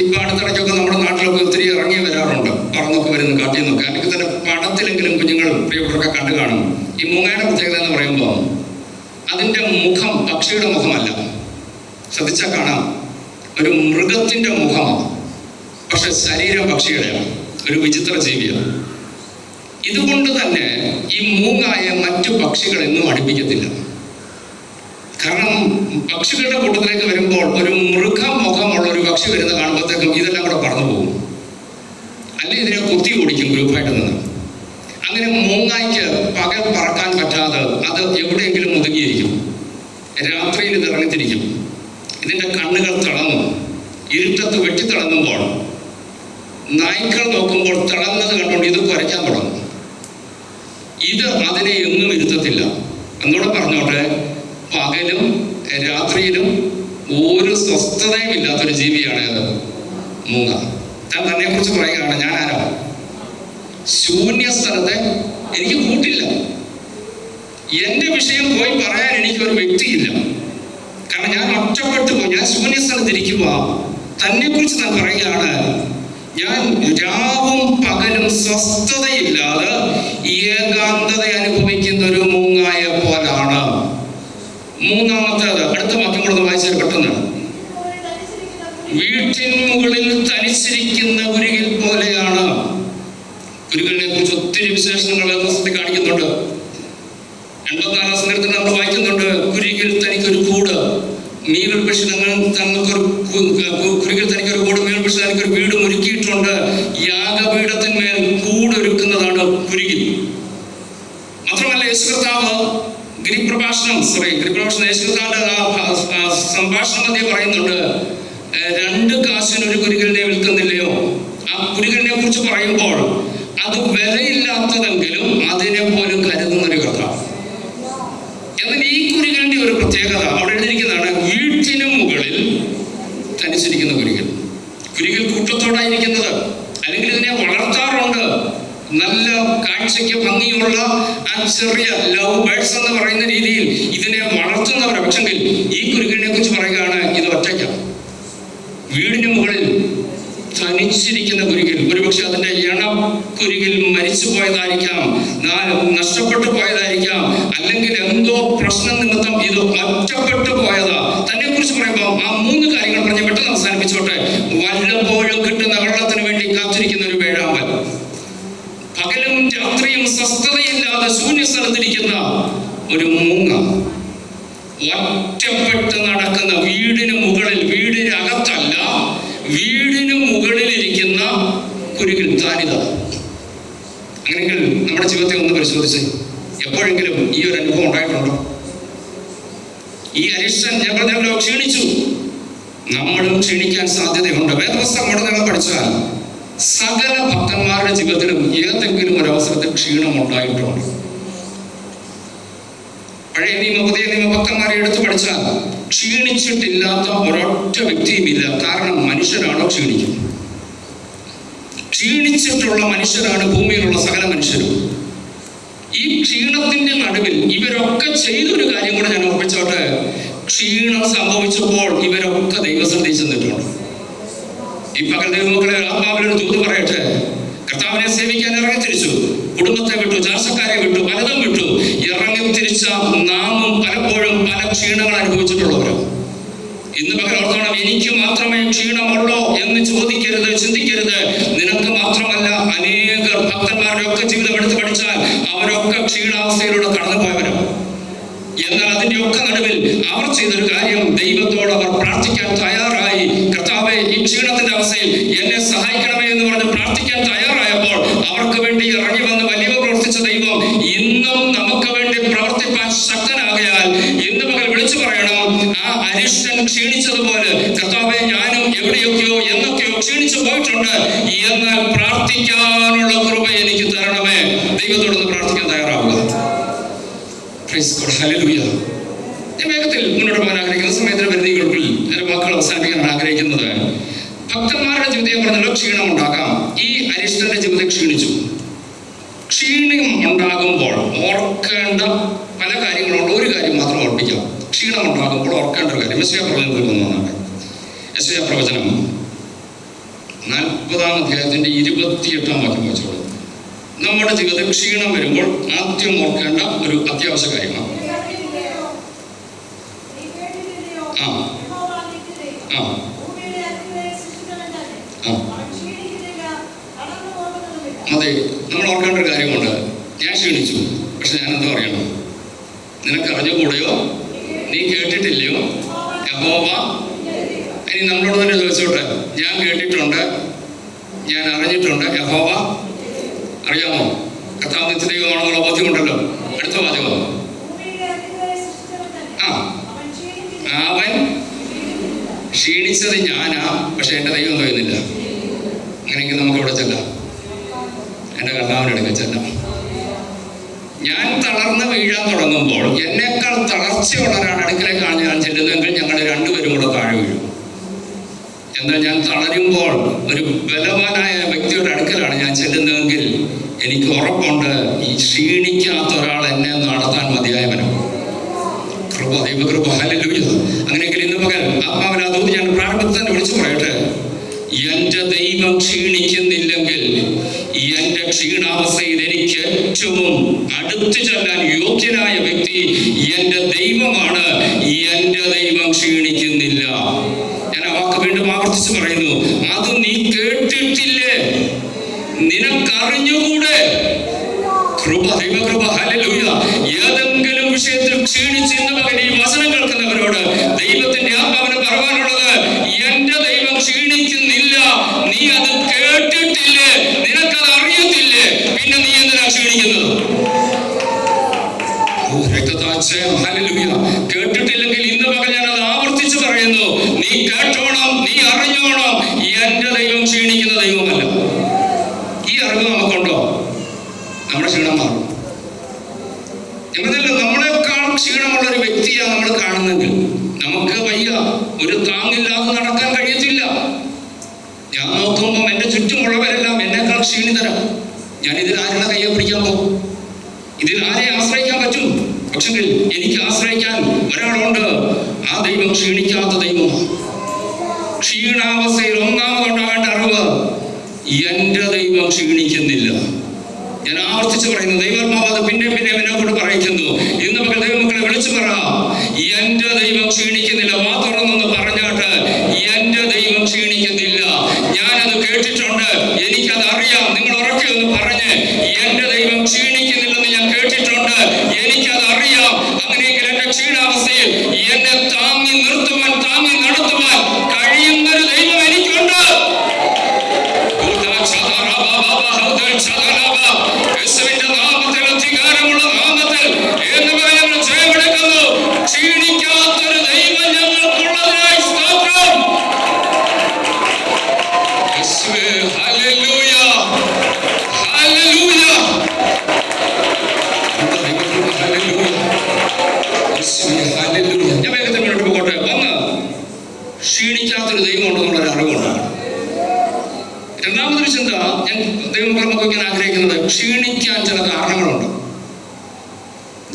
ഇപ്പൊ അടുത്തിടയ്ക്കൊക്കെ നമ്മുടെ നാട്ടിലൊക്കെ ഒത്തിരി ഇറങ്ങി വരാറുണ്ട്, പറന്നൊക്കെ വരുന്നു കാട്ടിൽ നിന്നൊക്കെ. അല്ലെങ്കിൽ തന്നെ പടത്തിലെങ്കിലും കുഞ്ഞുങ്ങൾ പ്രിയപ്പെട്ടവരൊക്കെ കണ്ടു കാണും. ഈ മൂങ്ങയുടെ പ്രത്യേകത എന്ന് പറയുമ്പോൾ അതിൻ്റെ മുഖം പക്ഷിയുടെ മുഖമല്ല, ശ്രദ്ധിച്ചാൽ കാണാം, ഒരു മൃഗത്തിന്റെ മുഖമാണ്, പക്ഷെ ശരീരം പക്ഷിയുടെയാണ്. ഒരു വിചിത്ര ജീവിയാണ്. ഇതുകൊണ്ട് തന്നെ ഈ മൂങ്ങായെ മറ്റു പക്ഷികളെന്നും അടുപ്പിക്കത്തില്ല. കാരണം പക്ഷികളുടെ കൂട്ടത്തിലേക്ക് വരുമ്പോൾ ഒരു മൃഗമുഖമുള്ള ഒരു പക്ഷി വരുന്ന കാണുമ്പോഴത്തേക്കും ഇതെല്ലാം കൂടെ പറന്നു പോകും, അല്ലെങ്കിൽ ഇതിനെ കുത്തി ഓടിക്കും ഗ്രൂപ്പായിട്ട് നിന്ന്. അങ്ങനെ മൂങ്ങായ്ക്ക് പകൽ പറക്കാൻ പറ്റാതെ അത് എവിടെയെങ്കിലും ഒതുങ്ങിയിരിക്കും. രാത്രിയിൽ ഇത് ഇറങ്ങിത്തിരിക്കും. ഇതിൻ്റെ കണ്ണുകൾ തിളങ്ങും. ഇരുട്ടത്ത് വെട്ടിത്തിളങ്ങുമ്പോൾ നായ്ക്കൾ നോക്കുമ്പോൾ തിളങ്ങുന്നത് കണ്ടുകൊണ്ട് ഇത് കുരയ്ക്കാൻ തുടങ്ങും. ഇത് അതിനെ എങ്ങും ഇരുത്തത്തില്ല. എന്നോട് പറഞ്ഞോട്ടെ, പകലും രാത്രിയിലും ഒരു സ്വസ്ഥതയും ഇല്ലാത്തൊരു ജീവിയാണ് അത് മൂങ്ങ. ഞാൻ തന്നെ കുറിച്ച് പറയുകയാണ്, ഞാൻ ആരാ? ശൂന്യ സ്ഥലത്തെ എനിക്ക് കൂട്ടില്ല. എന്റെ വിഷയം പോയി പറയാൻ എനിക്കൊരു വ്യക്തിയില്ല. കാരണം ഞാൻ ഒറ്റപ്പെട്ടു പോയി. ഞാൻ ശൂന്യ സ്ഥലത്തിരിക്കുക. തന്നെ കുറിച്ച് ഞാൻ പറയുകയാണ്, ഞാൻ രാവും പകലും സ്വസ്ഥതയില്ലാതെ ഏകാന്തത അനുഭവിക്കുന്ന ഒരു മൂങ്ങായ പോലാണ്. മൂന്നാമത്തേത്, അടുത്ത വാക്യം കൂടെ വായിച്ചാൽ പെട്ടെന്ന്, വീട്ടിൻ മുകളിൽ തനിച്ചിരിക്കുന്ന കുരുകിൽ പോലെയാണ്. കുരുകളിനെ കുറിച്ച് ഒത്തിരി വിശേഷങ്ങൾ പുസ്തകത്തിൽ കാണിക്കുന്നുണ്ട്. 84 സങ്കീർത്തനം നമ്മൾ വായിക്കുന്നുണ്ട്, കുരുകിൽ തനിക്കൊരു കൂട്, മീവൽ പക്ഷി കുരുകിൽ തനിക്കൊരു കൂട്, മീവൽ പക്ഷി തനിക്കൊരു വീട് ഒരുക്കിയിട്ടുണ്ട്. യാഗപീഠത്തിന്മേൽ കൂടൊരുക്കുന്നതാണ് കുരുകിൽ. മാത്രമല്ല യേശുകർത്താവ് ഗിരിപ്രഭാഷണം യേശുകർത്താവിന്റെ സംഭാഷണം മധ്യേ പറയുന്നുണ്ട്, 2 കാശിന് ഒരു കുരുകലിനെ വിൽക്കുന്നില്ലയോ? ആ കുരുകലിനെ കുറിച്ച് പറയുമ്പോൾ അത് വിലയില്ലാത്തതെങ്കിലും അതിനെ പോലും കരുതുന്ന ഒരു കർത്താവ്. എന്നാൽ ഈ കുരുകലിന്റെ ഒരു പ്രത്യേകത അവിടെ എഴുതിയിരിക്കുന്നതാണ്, വീട്ടിന് മുകളിൽ തനിച്ചിരിക്കുന്ന കുരുകൽ. കുരുകൽ കൂട്ടത്തോടായിരിക്കുന്നത്, അല്ലെങ്കിൽ ഇതിനെ വളർത്താറുണ്ട്. നല്ല കാഴ്ചയ്ക്ക് ഭംഗിയുള്ള ആ ചെറിയ ലവ് ബേർഡ്സ് എന്ന് പറയുന്ന രീതിയിൽ ഇതിനെ വളർത്തുന്നവരാണ്. പക്ഷെങ്കിൽ ഈ കുരുകലിനെ കുറിച്ച് പറയുകയാണ്, ഇത് ഒറ്റയ്ക്കാണ്. വീടിന് മുകളിൽ തനിച്ചിരിക്കുന്ന കുരുകിൽ. ഒരുപക്ഷെ അതിന്റെ കുരുകിൽ മരിച്ചു പോയതായിരിക്കാം, നഷ്ടപ്പെട്ടു പോയതായിരിക്കാം, അല്ലെങ്കിൽ എന്തോ പ്രശ്നം നിമിത്തം ഇത് ഒറ്റപ്പെട്ടു പോയതാ. തന്നെ കുറിച്ച് പറയുമ്പോൾ ആ 3 കാര്യങ്ങൾ പറഞ്ഞ് പെട്ടെന്ന് അവസാനിപ്പിച്ചോട്ടെ. വല്ലപ്പോഴും കിട്ടുന്ന വെള്ളത്തിന് വേണ്ടി കാത്തിരിക്കുന്ന ഒരു വേഴാമ്പൽ. പകലും രാത്രിയും സ്വസ്ഥതയില്ലാതെ ശൂന്യ സ്ഥലത്തിരിക്കുന്ന ഒരു മൂങ്ങ, ഒറ്റപ്പെട്ട് നടക്കുന്ന, വീടിന് മുകളിൽ, വീടിനകത്തല്ല, വീടിന് മുകളിലിരിക്കുന്ന കുരുകിൽ താനിത. അങ്ങനെയെങ്കിൽ നമ്മുടെ ജീവിതത്തെ ഒന്ന് പരിശോധിച്ച് എപ്പോഴെങ്കിലും ഈ ഒരു അനുഭവം ഉണ്ടായിട്ടുണ്ടോ? ഈ അരിഷ്ടൻ ഞങ്ങളോ ക്ഷീണിച്ചു, നമ്മളും ക്ഷീണിക്കാൻ സാധ്യതയുണ്ട്. വേദപുസ്തകം ഉടനീളം പഠിച്ചാൽ സകല ഭക്തന്മാരുടെ ജീവിതത്തിലും ഏതെങ്കിലും ഒരു അവസരത്തിൽ ക്ഷീണം ഉണ്ടായിട്ടുണ്ട്. പഴയ നിയമ പുതിയ നിയമ ഭക്തന്മാരെ എടുത്തു പഠിച്ചാൽ ക്ഷീണിച്ചിട്ടില്ലാത്ത ഒരൊറ്റ വ്യക്തിയുമില്ല. കാരണം മനുഷ്യരാണോ ക്ഷീണിക്കും? ക്ഷീണിച്ചിട്ടുള്ള മനുഷ്യരാണ് ഭൂമിയിലുള്ള സകല മനുഷ്യരും. ഈ ക്ഷീണത്തിന്റെ നടുവിൽ ഇവരൊക്കെ ചെയ്തൊരു കാര്യം കൂടെ ഞാൻ ഓർമ്മിച്ചോട്ടെ. ക്ഷീണം സംഭവിച്ചപ്പോൾ ഇവരൊക്കെ ദൈവസന്നിധിയിൽ ചെന്നിട്ടുണ്ട്. ഈ പകൽ ദൈവമക്കളെ ആത്മാവിലൊരു ദൂത് പറയട്ടെ. കർത്താവിനെ സേവിക്കാൻ ഇറങ്ങിത്തിരിച്ചു, കുടുംബത്തെ വിട്ടു, ചാർച്ചക്കാരെ വിട്ടു, പലതും വിട്ടു. ഇറങ്ങിത്തിരിച്ച നാമും പലപ്പോഴും പല ക്ഷീണങ്ങൾ അനുഭവിച്ചിട്ടുള്ളവരാണ്. ഇന്ന് പകൽ ഓർത്തോണം, എനിക്ക് മാത്രമേ ക്ഷീണമുള്ളോ എന്ന് ചോദിക്കരുത്, ചിന്തിക്കരുത്. നിനക്ക് മാത്രമല്ല, അനേക ഭക്തന്മാരുടെ ഒക്കെ ജീവിതം എടുത്ത് പഠിച്ചാൽ അവരൊക്കെ ക്ഷീണാവസ്ഥയിലൂടെ കടന്നുപോയവരാണ്. എന്നാൽ അതിന്റെ ഒക്കെ നടുവിൽ അവർ ചെയ്തൊരു കാര്യം, ദൈവത്തോട് അവർ പ്രാർത്ഥിക്കാൻ തയ്യാറായി. കർത്താവേ, ഈ ക്ഷീണത്തിന്റെ അവസ്ഥയിൽ എന്നെ സഹായിക്കണമേ എന്ന് പറഞ്ഞ് പ്രാർത്ഥിക്കാൻ തയ്യാറായപ്പോൾ അവർക്ക് വേണ്ടി ഇറങ്ങി വന്ന് വലിയ പ്രവർത്തിച്ച ദൈവം ഇന്നും നമുക്ക് വേണ്ടി പ്രവർത്തിപ്പാൻ ശക്തനാകയാൽ ഇന്ന് പകൽ വിളിച്ചു പറയണം, ആ അരിഷ്ടൻ ക്ഷീണിച്ചതുപോലെ കർത്താവെ, ഞാനും എവിടെയൊക്കെയോ എന്നൊക്കെയോ ക്ഷീണിച്ചു പോയിട്ടുണ്ട്, എന്നാൽ പ്രാർത്ഥിക്കാനുള്ള കൃപ എനിക്ക് തരണമേ. ദൈവത്തോടൊന്ന് പ്രാർത്ഥിക്കാൻ തയ്യാറാവുക. ഞാൻ വേഗത്തിൽ മുന്നോട്ട് പോകാൻ ആഗ്രഹിക്കുന്ന സമയത്തിന് പരിധികൾക്കുള്ളിൽ എന്റെ വാക്കുകൾ അവസാനിപ്പിക്കാൻ ആഗ്രഹിക്കുന്നത്, ഭക്തന്മാരുടെ ജീവിതം പറഞ്ഞല്ലോ ക്ഷീണം ഉണ്ടാക്കാം. ഈ അരിഷ്ടന്റെ ജീവിതം ക്ഷീണിച്ചു. ക്ഷീണം ഉണ്ടാകുമ്പോൾ ഓർക്കേണ്ട പല കാര്യങ്ങളുണ്ട്. ഒരു കാര്യം മാത്രം ഓർപ്പിക്കാം. ക്ഷീണം ഉണ്ടാകുമ്പോൾ ഓർക്കേണ്ട ഒരു കാര്യം യെശയ്യാ പ്രവചനത്തിൽ ഒന്നാണ്. യെശയ്യാ പ്രവചനം 40-ാം അധ്യായത്തിന്റെ 28-ാം വാക്യം വായിച്ചോളൂ. നമ്മുടെ ജീവിതത്തിൽ ക്ഷീണം വരുമ്പോൾ ആദ്യം ഓർക്കേണ്ട ഒരു അത്യാവശ്യ കാര്യമാണ്. അതെ, നമ്മൾ ഓർക്കേണ്ട ഒരു കാര്യമുണ്ട്. ഞാൻ ക്ഷീണിച്ചു, പക്ഷെ ഞാൻ എന്താ പറയണം? നിനക്ക് അറിഞ്ഞുകൂടെയോ? നീ കേട്ടിട്ടില്ലയോ? യഹോവ. ഇനി നമ്മളോട് തന്നെ ചോദിച്ചോട്ടെ, ഞാൻ കേട്ടിട്ടുണ്ട്, ഞാൻ അറിഞ്ഞിട്ടുണ്ട്, യഹോവ അറിയാമോ? കർത്താവ് നിത്യദൈവമാണെന്നുള്ള ബോധ്യമുണ്ടല്ലോ. അടുത്ത വാചകം, അവൻ ക്ഷീണിച്ചത് ഞാനാ, പക്ഷെ എന്റെ ദൈവം കഴിയുന്നില്ല. അങ്ങനെയെങ്കിൽ നമുക്ക് ഇവിടെ ചെല്ലാം, എന്റെ കർത്താവിന്റെ അടുക്കൽ ചെല്ലാം. ഞാൻ തളർന്ന് വീഴാൻ തുടങ്ങുമ്പോൾ എന്നേക്കാൾ തളർച്ചയുള്ള ഒരാൾ അടുക്കലേക്കാണ് ഞാൻ ചെല്ലുന്നതെങ്കിൽ ഞങ്ങൾ രണ്ടുപേരും കൂടെ താഴെ വീഴും. എന്നാൽ ഞാൻ തളരുമ്പോൾ ഒരു ബലവാനായ വ്യക്തിയുടെ അടുക്കലാണ് ഞാൻ ചെല്ലുന്നതെങ്കിൽ എനിക്ക് ഉറപ്പുണ്ട്, ഈ ക്ഷീണിക്കാത്ത ഒരാൾ എന്നെ നടത്താൻ മതിയായവനാണ്. കൃപ, ദൈവകൃപ, ഹല്ലേലൂയ. അങ്ങനെയെങ്കിൽ ഇന്ന് പകൽ ആത്മാവിൽ അതോട് ഞാൻ പ്രാരംഭത്തിൽ തന്നെ വിളിച്ചു പറയട്ടെ, എന്റെ ദൈവം ക്ഷീണിക്കുന്നില്ലെങ്കിൽ എന്റെ ക്ഷീണാവസ്ഥയിൽ എനിക്ക് ഏറ്റവും അടുത്തു ചെല്ലാൻ യോഗ്യനായ വ്യക്തി എന്റെ ദൈവമാണ്. എന്റെ ദൈവം ക്ഷീണിക്കുന്നില്ല. ഞാൻ ആ വാക്ക് വീണ്ടും ആവർത്തിച്ച് പറയുന്നു. അത് നീ കേട്ടിട്ടില്ലേ? നിനക്കറിഞ്ഞുകൂടെ? കൃപ, ദൈവകൃപ, ഹല്ലേലൂയ. ഏതെങ്കിലും വിഷയത്തിൽ ക്ഷീണിച്ച് ഇന്ന് പകൽ ഈ വചനം കേൾക്കുന്നവരോട് ദൈവത്തിന്റെ ആത്മാവിന് പറയാനുള്ളത്, എന്റെ ദൈവം ക്ഷീണിക്കുന്നില്ല. നീ അത് കേട്ടിട്ടില്ലേ? നിനക്കത് അറിയത്തില്ലേ? പിന്നെ നീ എന്തിനാ ക്ഷീണിക്കുന്നത്? കേട്ടിട്ടില്ലെങ്കിൽ ഇന്ന് പകൽ ഞാൻ അത് ആവർത്തിച്ച് പറയുന്നു. നീ കേട്ടോണം, നീ അറിഞ്ഞോണം, എന്റെ ദൈവം ക്ഷീണിക്കുന്ന ദൈവമല്ല. ഈ അറിവ് നമുക്കുണ്ടോ? നമ്മുടെ ക്ഷീണം മാറും. എന്നതല്ല, നമ്മളെക്കാൾ ക്ഷീണമുള്ള ഒരു വ്യക്തിയാണ് നമ്മൾ കാണുന്നെങ്കിൽ നമുക്ക് വയ്യ, ഒരു താങ്ങില്ലാതെ നടക്കാൻ കഴിയത്തില്ല. ഞാൻ നോക്കുമ്പോൾ എന്റെ ചുറ്റുമുള്ളവരെല്ലാം എന്നേക്കാൾ ക്ഷീണിതരാണ്. ഞാൻ ഇതിൽ ആരുടെ കയ്യെ പിടിക്കാൻ പോകും? ഇതിൽ ആരെ ആശ്രയിക്കാൻ പറ്റും? പക്ഷെങ്കിൽ എനിക്ക് ആശ്രയിക്കാൻ ഒരാളുണ്ട്. ആ ദൈവം ക്ഷീണിക്കാത്ത ദൈവമാണ്. ക്ഷീണാവസ്ഥയിൽ ഒന്നാമതുണ്ടാകേണ്ട അറിവ്, എന്റെ ദൈവം ക്ഷീണിക്കുന്നില്ല. ഞാൻ ആവർത്തിച്ച് പറയുന്നു, ദൈവാത്മാവ് അത് പിന്നെ എന്നോട് പറയിക്കുന്നു. ഇന്ന് പകൽ ദൈവമക്കളെ വിളിച്ചു പറ, എന്റെ ദൈവം ക്ഷീണിക്കുന്നില്ല. വാ തുറന്നൊന്ന് പറഞ്ഞാട്ട്, എന്റെ ദൈവം ക്ഷീണിക്കുന്നില്ല. ഞാനത് കേട്ടിട്ടുണ്ട്, എനിക്കത് അറിയാം. നിങ്ങൾ ഉറക്കെ ഒന്ന് പറഞ്ഞ്,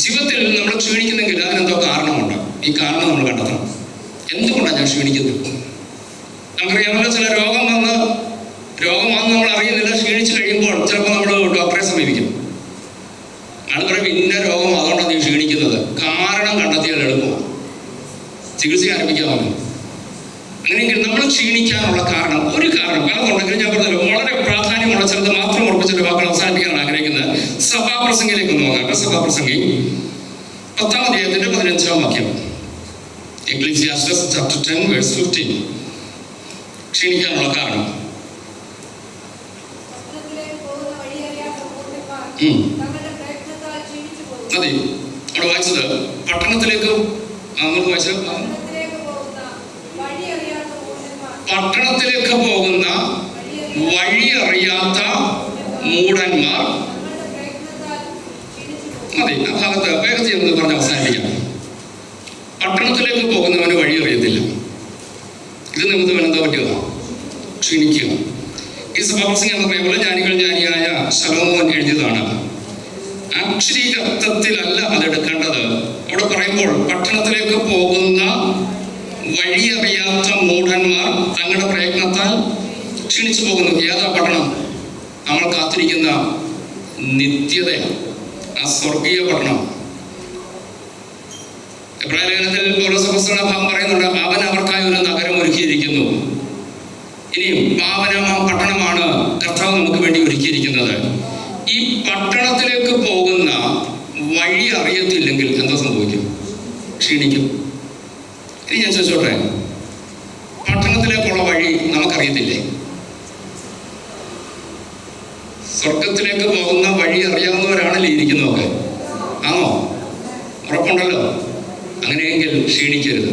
ജീവിതത്തിൽ നമ്മൾ ക്ഷീണിക്കുന്നെങ്കിൽ അതിനെന്തോ കാരണമുണ്ട്. ഈ കാരണം നമ്മൾ കണ്ടെത്തണം. എന്തുകൊണ്ടാണ് ഞാൻ ക്ഷീണിക്കുന്നത്? നമുക്കറിയാമല്ലോ, ചില രോഗം വന്ന് നമ്മൾ അറിയുന്നില്ല. ക്ഷീണിച്ചു കഴിയുമ്പോൾ ചിലപ്പോൾ നമ്മൾ ഡോക്ടറെ സമീപിക്കും. ആൾ പറയും ഇന്ന രോഗം, അതുകൊണ്ടാണ് നീ ക്ഷീണിക്കുന്നത്. കാരണം കണ്ടെത്തിയാൽ എളുപ്പമാണ്, ചികിത്സ ആരംഭിക്കാമല്ലോ. അങ്ങനെയെങ്കിൽ നമ്മൾ ക്ഷീണിക്കാനുള്ള കാരണം, ഒരു കാരണം പലതുണ്ടെങ്കിലും ഞാൻ പറഞ്ഞല്ലോ, വളരെ പ്രാധാന്യമുള്ള ചിലത് മാത്രം ഉറപ്പിച്ചിട്ട് വാക്കുകൾ അവസാനിപ്പിക്കാൻ ആഗ്രഹിക്കുന്നത് സഭാപ്രസംഗിയിലേക്ക് നോക്കാം. സഭാപ്രസംഗി 10-ാം അധ്യായത്തിന്റെ 15-ാം വാക്യം. Ecclesiastes chapter 10 verse 15. ക്ഷീണിക്കാനുള്ള കാരണം അതെ അവിടെ വായിച്ചത്. പട്ടണത്തിലേക്ക് പട്ടണത്തിലേക്ക് പോകുന്ന വഴി അറിയാത്ത മൂഢന്മാർ. അതെ, ആ ഭാഗത്ത് വേഗത്തിൽ എന്ന് പറഞ്ഞ് അവസാനിപ്പിക്കാം. പട്ടണത്തിലേക്ക് പോകുന്നവന് വഴി അറിയത്തില്ല. ഇത് നിമിത്തം എന്താ പറ്റുക? ക്ഷീണിക്കുക. ഈ സഭാപ്രസംഗം എന്ന് പറയുമ്പോൾ ജ്ഞാനിയായ ശലോമോൻ എഴുതിയതാണ്. അക്ഷരീകത്വത്തിലല്ല അതെടുക്കേണ്ടത്. അവിടെ പറയുമ്പോൾ പട്ടണത്തിലേക്ക് പോകുന്ന വഴിയറിയാത്ത മൂഢന്മാർ തങ്ങളുടെ പ്രയത്നത്താൽ ക്ഷീണിച്ചു പോകുന്നു. ഏതാ പട്ടണം? നമ്മൾ കാത്തിരിക്കുന്ന നിത്യതയാണ്, ആ സ്വർഗീയ പട്ടണം. എബ്രായ ലേഖനത്തിൽ പൗലോസ് അപ്പോസ്തലൻ ഭാഗം പറയുന്നുണ്ട്, അവൻ അവർക്കായി ഒരു നഗരം ഒരുക്കിയിരിക്കുന്നു. ഇനിയും പാവനമായ പട്ടണമാണ് കർത്താവ് നമുക്ക് വേണ്ടി ഒരുക്കിയിരിക്കുന്നത്. ഈ പട്ടണത്തിലേക്ക് പോകുന്ന വഴി അറിയത്തില്ലെങ്കിൽ എന്താ സംഭവിക്കും? ക്ഷീണിക്കും. ഇനി ഞാൻ ചോദിച്ചോട്ടെ, പട്ടണത്തിലേക്കുള്ള വഴി നമുക്കറിയത്തില്ലേ? സ്വർഗത്തിലേക്ക് പോകുന്ന വഴി അറിയാവുന്നവരാണല്ലേ ഇരിക്കുന്നതൊക്കെ? ആണോ? ഉറപ്പുണ്ടല്ലോ. അങ്ങനെയെങ്കിൽ ക്ഷീണിക്കരുത്.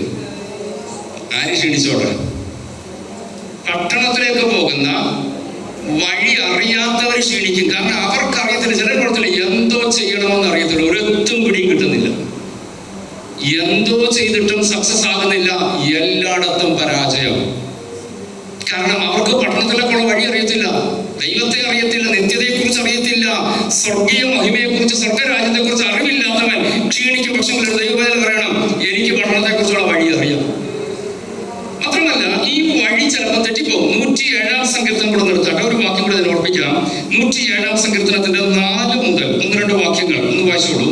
ആര് ക്ഷീണിച്ചോട്ടെ? പട്ടണത്തിലേക്ക് പോകുന്ന വഴി അറിയാത്തവർ ക്ഷീണിക്കും. കാരണം അവർക്കറിയത്തില്ല. ചില കുഴപ്പത്തില്ല, എന്തോ ചെയ്യണമെന്ന് അറിയത്തില്ല, ഒരെത്തും പിടിയും കിട്ടുന്നില്ല. എന്തോ ചെയ്തിട്ടും സക്സസ് ആകുന്നില്ല, എല്ലായിടത്തും പരാജയം. കാരണം അവർക്ക് പട്ടണത്തിലേക്കുള്ള വഴി അറിയത്തില്ല, ദൈവത്തെ അറിയത്തില്ല, നിത്യതയെക്കുറിച്ച് അറിയത്തില്ല, സ്വർഗീയ മഹിമയെക്കുറിച്ച്, സ്വർഗരാജ്യത്തെക്കുറിച്ച് അറിവില്ലാത്തവൻ ക്ഷീണിക്കും. പക്ഷെ ദൈവവേദന പറയണം, എനിക്ക് പട്ടണത്തെക്കുറിച്ചുള്ള വഴി അറിയാം. മാത്രമല്ല ഈ വഴി ചിലപ്പോൾ തെറ്റിപ്പോകും. 107-ാം സങ്കീർത്തനം കൂടെ നിർത്താട്ടെ, ഒരു വാക്യം കൂടെ ഇതിനെ ഓർപ്പിക്കാം. 107-ാം സങ്കീർത്തനത്തിന്റെ 4 മുതൽ 1-2 വാക്യങ്ങൾ ഒന്ന് വായിച്ചോളൂ.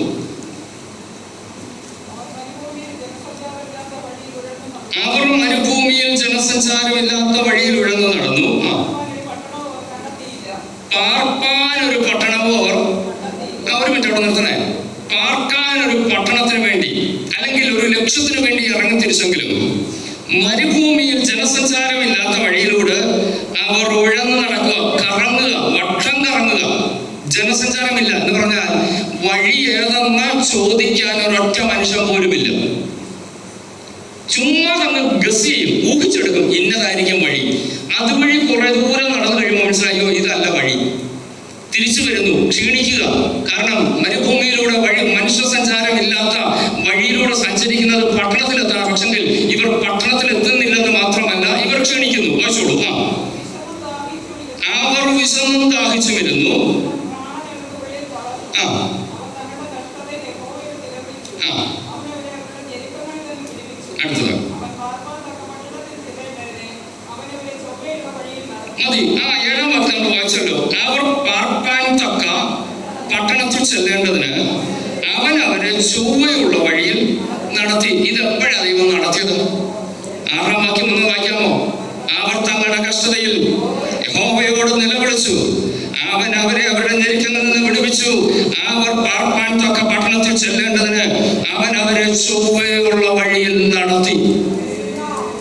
അവർ മരുഭൂമിയിൽ ജനസഞ്ചാരമില്ലാത്ത വഴിയിൽ ഉഴന്നു നടന്നു. പാർപ്പാൻ ഒരു പട്ടണമോ ഒരു മിനിറ്റ് അവിടെ നിർത്തണേ. പാർക്കാൻ ഒരു പട്ടണത്തിന് വേണ്ടി അല്ലെങ്കിൽ ഒരു ലക്ഷ്യത്തിന് വേണ്ടി ഇറങ്ങി തിരിച്ചെങ്കിലും മരുഭൂമിയിൽ ജനസഞ്ചാരമില്ലാത്ത വഴിയിലൂടെ അവർ ഉഴന്നു നടക്കുക, കറങ്ങുക, വട്ടം കറങ്ങുക. ജനസഞ്ചാരമില്ല എന്ന് പറഞ്ഞാൽ വഴി ഏതെന്ന് ചോദിക്കാൻ ഒരൊറ്റ മനുഷ്യൻ പോലുമില്ല. ചുമ്മാ അങ്ങ് ഗസ് ചെയ്യും, ഊഹിച്ചെടുക്കും ഇന്നതായിരിക്കും വഴി. അതുവഴി കുറെ ദൂരം നടന്നു കഴിയുമ്പോൾ മനസ്സിലായോ ഇതല്ല വഴി. തിരിച്ചു വരുന്നു, ക്ഷീണിക്കുക. കാരണം മരുഭൂമിയിലൂടെ വഴി, മനുഷ്യ സഞ്ചാരമില്ലാത്ത വഴിയിലൂടെ സഞ്ചരിക്കുന്നത് പട്ടണത്തിലെത്തണം. പക്ഷെങ്കിൽ ഇവർ പട്ടണത്തിലെത്തുന്നില്ലെന്ന് മാത്രമല്ല, ഇവർ ക്ഷീണിക്കുന്നു. വായിച്ചോളൂ. അവർ വിശന്നും ദാഹിച്ചു വരുന്നു. അടുത്തത് മതി. 7-ാം വാക്യം നമ്മൾ വായിച്ചല്ലോ. അവർ പാർപ്പാൻ തക്ക പട്ടണത്തിൽ ചെല്ലേണ്ടതിന് അവൻ അവരെ ചൊവ്വയുള്ള വഴിയിൽ നടത്തി. ഇതെപ്പോഴാണ് ദൈവം നടത്തിയത്? 6-ാം വാക്യം ഒന്ന് വായിക്കാമോ? അവർ തങ്ങളുടെ കഷ്ടതയിൽ യഹോവയോട് നിലവിളിച്ചു, അവൻ അവരെ അവരുടെ ഞെരുക്കങ്ങളിൽ നിന്ന് വിടുവിച്ചു. അവർ പാർപ്പാൻ തക്ക പട്ടണത്തിൽ ചെല്ലേണ്ടതിന് അവൻ അവരെ ചൊവ്വയുള്ള വഴിയിൽ നടത്തി.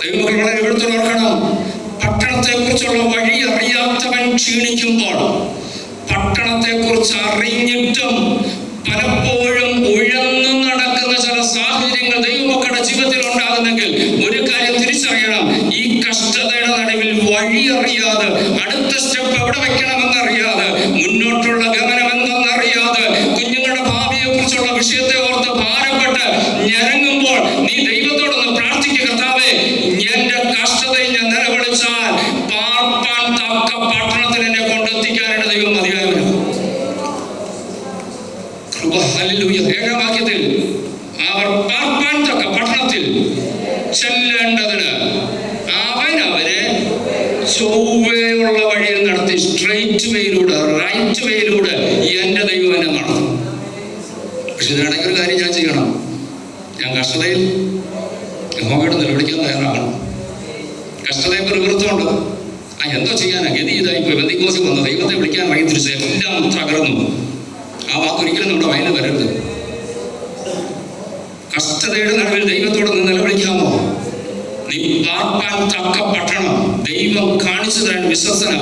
ദൈവമക്കൾ വളരെ ഇവിടുത്തെ ഓർക്കണം, പട്ടണത്തെ കുറിച്ചുള്ള വഴി അറിയാത്തവൻ ക്ഷീണിക്കുമ്പോൾ, പട്ടണത്തെ കുറിച്ച് അറിഞ്ഞിട്ടും പലപ്പോഴും ഉഴന്നു നടക്കുന്ന ചില സാഹചര്യങ്ങൾ ദൈവമക്കളുടെ ജീവിതത്തിൽ ഉണ്ടാകുന്നെങ്കിൽ ഒരു കാര്യം തിരിച്ചറിയണം, ഈ കഷ്ടതയുടെ നടുവിൽ വഴി അറിയാതെ, അടുത്ത സ്റ്റെപ്പ് എവിടെ വെക്കണമെന്നറിയാതെ, മുന്നോട്ടുള്ള ഗമനം എന്തെന്നറിയാതെ, കുഞ്ഞുങ്ങളുടെ ഭാവിയെ കുറിച്ചുള്ള വിഷയത്തെ ഓർത്ത് ഭാരപ്പെട്ട് ഞരങ്ങുമ്പോൾ നീ ദൈവത്തോടൊന്ന് പ്രാർത്ഥിക്കുക, കർത്താവേ എന്റെ കഷ്ടതയിൽ ഞാൻ നിലവിളിച്ചാൽ പാർപ്പാൻ തക്ക പട്ടണത്തിൽ എന്നെ കൊണ്ടെത്തിക്കാനായിട്ട് ദൈവം മതിയായവരാണ്. ഹല്ലേലൂയ. 7-ാം വാക്യത്തിൽ അവർ പാർപ്പാൻ തക്ക പട്ടണത്തിൽ ചെല്ലേണ്ടതിന് അവൻ അവരെ ചൊവ്വയുള്ള വഴിയിൽ നടത്തി. സ്ട്രെയിറ്റ് വേയിലൂടെ, റൈറ്റ് വേയിലൂടെ എന്റെ ദൈവം എന്നെ നടത്തും. പക്ഷെ ഇതിനിടയ്ക്ക് ഒരു കാര്യം ഞാൻ ചെയ്യണം. ഞാൻ കഷ്ടതയിൽ യഹോവയോട് നിലവിളിക്കാൻ തയ്യാറാകണം. കഷ്ടതയൊക്കെ നിവൃത്തമുണ്ട്. എന്തോ ചെയ്യാനാ, ഗതി ഇതായിപ്പോയി. പെന്തിക്കോസിൽ വന്നു ദൈവത്തെ വിളിക്കാൻ ഇറങ്ങി തിരിച്ച് എല്ലാം തകർന്നു. ആ വാക്കൊരിക്കലും നമ്മുടെ വയലിൽ വരരുത്. കഷ്ടതയുടെ നടുവിൽ ദൈവത്തോട് നിന്ന് നിലവിളിക്കാമോ? നീ പാർപ്പാൻ തക്ക പട്ടണം ദൈവം കാണിച്ചു തരാൻ വിശ്വസന.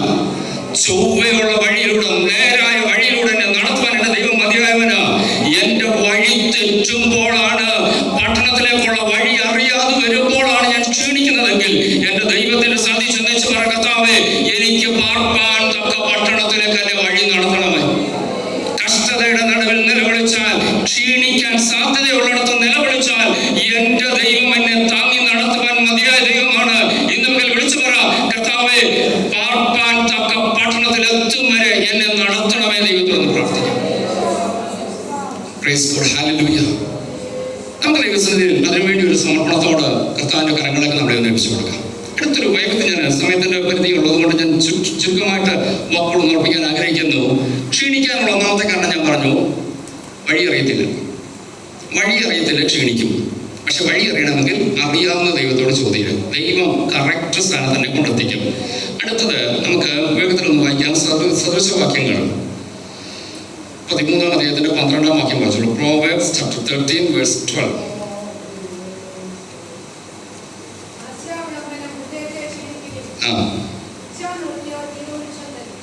ചൊവ്വയുള്ള വഴിയിലൂടെ, നേരായ വഴിയിലൂടെ എന്നെ നടത്തുവാൻ എന്റെ ദൈവം മതിയായവനാ. എന്റെ വഴി തെറ്റുമ്പോഴാണ്, പട്ടണത്തിലേക്കുള്ള വഴി അറിയാതെ വരുമ്പോഴാണ് ഞാൻ ക്ഷീണിക്കുന്നതെങ്കിൽ എന്റെ ദൈവത്തിന് ശ്രദ്ധിച്ചു വെച്ച് പറ, കർത്താവേ, എനിക്ക് പാർപ്പാൻ തക്ക പട്ടണത്തിലേക്ക് എന്നെ വഴി നടത്തണമേ. കഷ്ടതയുടെ നടുവിൽ നിലവിളിച്ചാൽ, ക്ഷീണിക്കാൻ സാധ്യതയുള്ളിടത്ത് നിലവിളിച്ചാൽ എന്റെ ദൈവം എന്നെ താങ്ങി നടത്തുവാൻ മതിയായ ദൈവമാണ്. ഇന്ന് മുതൽ വിളിച്ചു പറ, കർത്താവേ, പാർപ്പാൻ തക്ക പട്ടണത്തിൽ എത്തും വരെ എന്നെ നടത്തണമേ. ദൈവത്തോട് പ്രാർത്ഥിക്കാം. Praise God, hallelujah. നമുക്ക് ദൈവസന്നിധിയിൽ അതിനുവേണ്ടി ഒരു സമർപ്പണത്തോട് കർത്താവിന്റെ കരങ്ങളൊക്കെ നമ്മളെ ഒന്ന് ഏൽപ്പിച്ചു കൊടുക്കാം. അടുത്തൊരു വൈകത്തിൽ ഞാൻ സമയത്തിന്റെ പരിധി ഉള്ളതുകൊണ്ട് ഞാൻ ചുരുക്കമായിട്ട് വാക്കുകൾ ഉറപ്പിക്കാൻ ആഗ്രഹിക്കുന്നു. ക്ഷീണിക്കാനുള്ള ഒന്നാമത്തെ കാരണം ഞാൻ പറഞ്ഞു, വഴി അറിയത്തില്ല. വഴി അറിയത്തില്ല, ക്ഷീണിക്കും. പക്ഷെ വഴി അറിയണമെങ്കിൽ അറിയാവുന്ന ദൈവത്തോട് ചോദിക്കുക. ദൈവം കറക്റ്റ് സ്ഥാനത്ത് തന്നെ കൊണ്ടെത്തിക്കും. അടുത്തത് നമുക്ക് വേഗത്തിലൊന്ന് വായിക്കാം. സദൃശവാക്യങ്ങൾ 13-ാം അധ്യായത്തിന്റെ 12-ാം വാക്യം വായിച്ചോളൂ. Proverbs chapter 13 verse 12.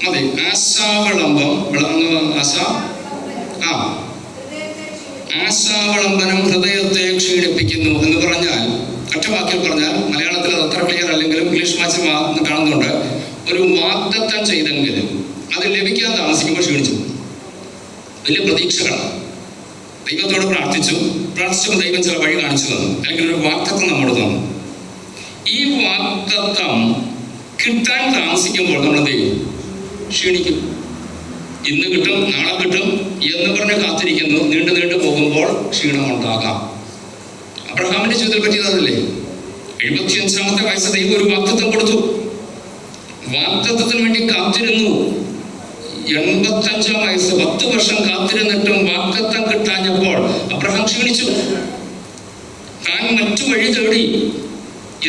മതി. ആശാവളംബനം ഹൃദയത്തെ ക്ഷീണിപ്പിക്കുന്നു എന്ന് പറഞ്ഞാൽ, ഒറ്റ വാക്കിൽ പറഞ്ഞാൽ, മലയാളത്തിൽ അത് അത്ര ക്ലിയർ അല്ലെങ്കിലും ഇംഗ്ലീഷ് ഭാഷ കാണുന്നുണ്ട്. ഒരു വാഗ്ദത്തം ചെയ്തെങ്കിൽ അത് ലഭിക്കാൻ താമസിക്കുമ്പോൾ ക്ഷീണിച്ചു. വലിയ പ്രതീക്ഷകളാണ്. ദൈവത്തോട് പ്രാർത്ഥിച്ചപ്പോൾ ദൈവം ചില വഴി കാണിച്ചു തന്നു, അല്ലെങ്കിൽ ഒരു വാഗ്ദത്തം നമ്മോട് തന്നു. ഈ വാഗ്ദത്തം കിട്ടാൻ താമസിക്കുമ്പോൾ നമ്മൾ എന്ത് ചെയ്യും? ക്ഷീണിക്കും. ഇന്ന് കിട്ടും, നാളെ കിട്ടും എന്ന് പറഞ്ഞ് കാത്തിരിക്കുന്നു. നീണ്ടു പോകുമ്പോൾ ക്ഷീണമുണ്ടാകാം. അബ്രഹാമിന്റെ ജീവിതത്തിൽ പറ്റിയതല്ലേ? 75-ാമത്തെ വയസ്സ് ദൈവം ഒരു വാഗ്ദത്തം കൊടുത്തു. വാഗ്ദത്തത്തിന് വേണ്ടി കാത്തിരുന്നു. 85-ാം വയസ്സ് 10 വർഷം കാത്തിരുന്നിട്ടും വാഗ്ദത്തം കിട്ടാഞ്ഞപ്പോൾ അബ്രഹാം ക്ഷീണിച്ചു. താൻ മറ്റു വഴി തേടി.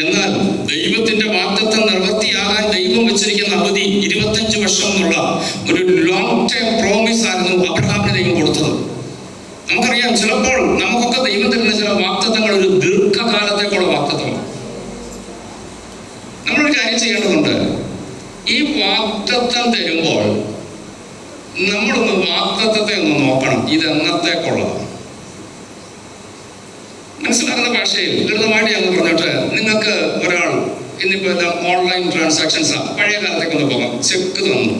എന്നാൽ ദൈവത്തിന്റെ വാഗ്ദത്തം നിവൃത്തിയാകാൻ ദൈവം വെച്ചിരിക്കുന്ന അവധി 25 വർഷം എന്നുള്ള ഒരു ലോങ് ടൈം പ്രോമിസ് ആയിരുന്നു അബ്രഹാമിന് ദൈവം കൊടുത്തത്. നമുക്കറിയാം, ചിലപ്പോൾ നമുക്കൊക്കെ ദൈവം തരുന്ന ചില വാഗ്ദത്തങ്ങൾ ഒരു ദീർഘകാലത്തേക്കുള്ള വാഗ്ദത്തമാണ്. നമ്മളൊരു കാര്യം ചെയ്യേണ്ടതുണ്ട്. ഈ വാഗ്ദത്തം തരുമ്പോൾ നമ്മളൊന്ന് വാഗ്ദത്തത്തെ ഒന്ന് നോക്കണം. ഇത് എന്നത്തേക്കുള്ളതാണ്. മനസ്സിലാക്കുന്ന ഭാഷയിൽ ലളിതമായിട്ട് ഞാൻ പറഞ്ഞിട്ട്, നിങ്ങൾക്ക് ഒരാൾ ഇന്നിപ്പോൾ എല്ലാം ഓൺലൈൻ ട്രാൻസാക്ഷൻസാണ്. പഴയ കാലത്തേക്ക് ഒന്ന് പോകാം. ചെക്ക് തന്നു.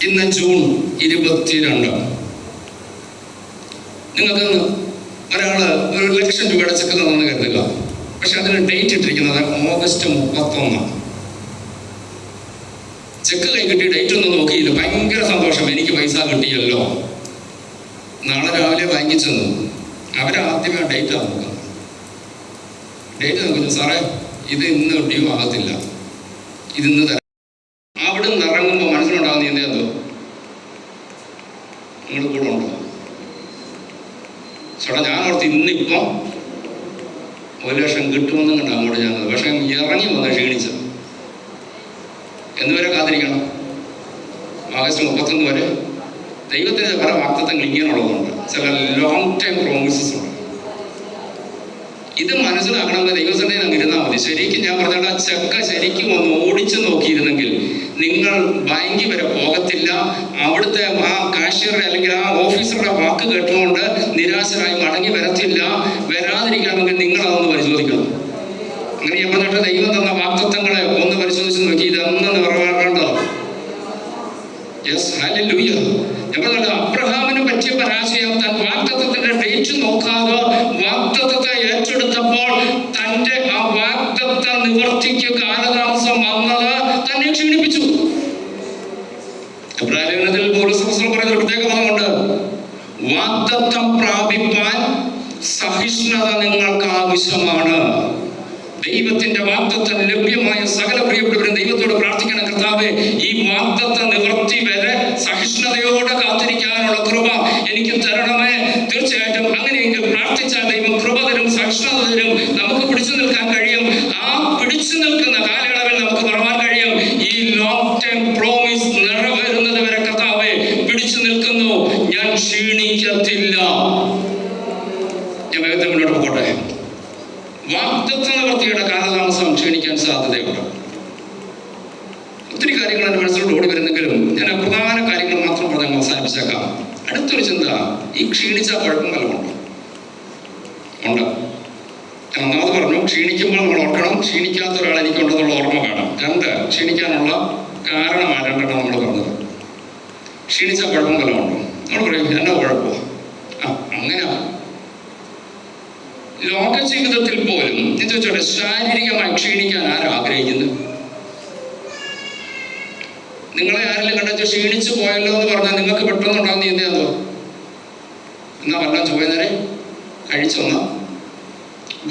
ഇന്ന് ജൂൺ 22. നിങ്ങൾക്ക് ഒരാള് 1,00,000 രൂപയുടെ ചെക്ക് തന്നെന്ന് കരുതുക. പക്ഷെ അതിന് ഡേറ്റ് ഇട്ടിരിക്കുന്നത് ഓഗസ്റ്റ് 31. ചെക്ക് കൈ കിട്ടി, ഡേറ്റ് ഒന്നും നോക്കിയില്ല. ഭയങ്കര സന്തോഷം, എനിക്ക് പൈസ കിട്ടിയല്ലോ. നാളെ രാവിലെ ബാങ്കിൽ ചെന്നു. അവരാദ്യമേ ഡേറ്റ് നോക്കുന്നത്. ഡേറ്റ് നോക്കുന്നു, സാറേ ഇത് ഇന്ന് ഡ്യൂ ആകത്തില്ല, ഇതിന്ന് തരാം. അവിടെ നിന്ന് ഇറങ്ങുമ്പോൾ മനസ്സിലുണ്ടാകുന്ന എന്തോ നിങ്ങൾ കൂടെ ഉണ്ടോ? ചേട്ടാ, ഞാൻ ഓർത്ത് ഇന്നിപ്പം 1,00,000 കിട്ടുമെന്നും കണ്ട അങ്ങോട്ട് ഞാൻ. പക്ഷെ ഇറങ്ങി വന്ന് ക്ഷീണിച്ച. എന്നുവരെ കാത്തിരിക്കണം? ഓഗസ്റ്റ് 31 വരെ. ദൈവത്തിന് പല വാഗ്ദത്തങ്ങൾ ഇങ്ങനെയുള്ളതുണ്ട്. ചില ലോങ് ടൈം പ്രോമിസസ് ഉണ്ട്. ഇത് മനസ്സിലാക്കണമെങ്കിൽ ദൈവസന്നിധിയിൽ അങ്ങ് ഇരുന്നാൽ മതി. ശരിക്കും ഞാൻ പറഞ്ഞാൽ, ആ ചെക്ക ശരിക്കും ഒന്ന് ഓടിച്ചു നോക്കിയിരുന്നെങ്കിൽ നിങ്ങൾ ബാങ്കിൽ വരെ പോകത്തില്ല. അവിടുത്തെ ആ കാഷ്യറുടെ അല്ലെങ്കിൽ ആ ഓഫീസറുടെ വാക്ക് കേട്ടുകൊണ്ട് നിരാശരായി മടങ്ങി വരത്തില്ല. വരാതിരിക്കണമെങ്കിൽ നിങ്ങൾ അതൊന്ന് പരിശോധിക്കണം. അങ്ങനെ ഞാൻ പറഞ്ഞിട്ട് ദൈവം തന്ന വാഗ്ദത്തങ്ങളെ ഒന്ന് പരിശോധിച്ച് നോക്കി, ഇതൊന്ന് നിറവേറേണ്ടതാണ്. Yes, hallelujah. ഞാൻ പറഞ്ഞിട്ട് അബ്രഹാമിന് പറ്റിയ പരാജയം, താൻ വാഗ്ദത്തത്തിന്റെ ഡേറ്റ് നോക്കാതെ വാഗ്ദത്തത്തെ ഏറ്റെടുത്തപ്പോൾ തന്റെ ആ വാഗ്ദത്ത നിവർത്തിക്ക് കാലതാമസം വന്നത് തന്നെ ക്ഷീണിപ്പിച്ചു. എബ്രായ ലേഖനത്തിൽ പൗലോസ് പറയുന്ന പ്രത്യേക പദമുണ്ട്. വാഗ്ദത്തം പ്രാപിപ്പാൻ സഹിഷ്ണുത നിങ്ങൾക്ക് ആവശ്യമാണ്. ദൈവത്തിന്റെ വാഗ്ദത്തം ലഭ്യമായ സകല പ്രിയപ്പെട്ടവരും ദൈവത്തോട് പ്രാർത്ഥിക്കണം, കർത്താവേ ഈ വാഗ്ദത്ത നിവൃത്തി വരെ സഹിഷ്ണുതയോടെ കാത്തിരിക്കാനുള്ള കൃപ എനിക്ക് തരണമേ. തീർച്ചയായിട്ടും അങ്ങനെയെങ്കിൽ പ്രാർത്ഥിച്ചാൽ ദൈവം കൃപ തരും, സഹിഷ്ണുത തരും, നമുക്ക് പിടിച്ചു നിൽക്കാൻ കഴിയും. ആ പിടിച്ചു നിൽക്കുന്ന കാലയളവിൽ നമുക്ക് പറയാൻ കഴിയും, ഈ ലോങ് ടൈം പ്രോമിസ് നിറവേറുന്നത് വരെ കർത്താവേ പിടിച്ചു നിൽക്കുന്നു, ഞാൻ ക്ഷീണിക്കത്തില്ല. ഞാൻ വേഗത്തിൽ മുന്നോട്ട് പോകട്ടെ. വാഗ്ദത്ത നിവൃത്തിയുടെ കാലതാമസം ക്ഷീണിക്കാൻ സാധ്യതയുണ്ട്. ഒത്തിരി കാര്യങ്ങൾ എൻ്റെ മനസ്സിലോട്ട് ഓടി വരുന്നെങ്കിലും ഞാൻ പ്രധാന കാര്യങ്ങൾ മാത്രം പറഞ്ഞ് അവസാനിപ്പിച്ചേക്കാം. അടുത്തൊരു ചിന്ത, ഈ ക്ഷീണിച്ച കുഴപ്പം വല്ലതുമുണ്ടോ? ഉണ്ട്. ഞാൻ ഒന്നാമത് പറഞ്ഞു, ക്ഷീണിക്കുമ്പോൾ നമ്മൾ ഓർക്കണം, ക്ഷീണിക്കാത്ത ഒരാൾ എനിക്കുണ്ടെന്നുള്ള ഓർമ്മ വേണം. രണ്ട്, ക്ഷീണിക്കാനുള്ള കാരണം രണ്ടെണ്ണം നമ്മൾ പറഞ്ഞത്. ക്ഷീണിച്ച കുഴപ്പം വല്ലതുമുണ്ടോ? നമ്മൾ പറയും എന്നാ കുഴപ്പമോ? അങ്ങനെ ലോക ജീവിതത്തിൽ പോലും എന്ന് വെച്ചോട്ടെ, ശാരീരികമായി ക്ഷീണിക്കാൻ ആരാഗ്രഹിക്കുന്നത്? നിങ്ങളെ ആരെങ്കിലും കണ്ടെച്ച് ക്ഷീണിച്ചു പോയല്ലോ എന്ന് പറഞ്ഞാൽ നിങ്ങൾക്ക് പെട്ടെന്നുണ്ടാകുന്ന എന്താ? എന്നാ വല്ലതും ചോദിച്ചേരെ കഴിച്ചൊന്ന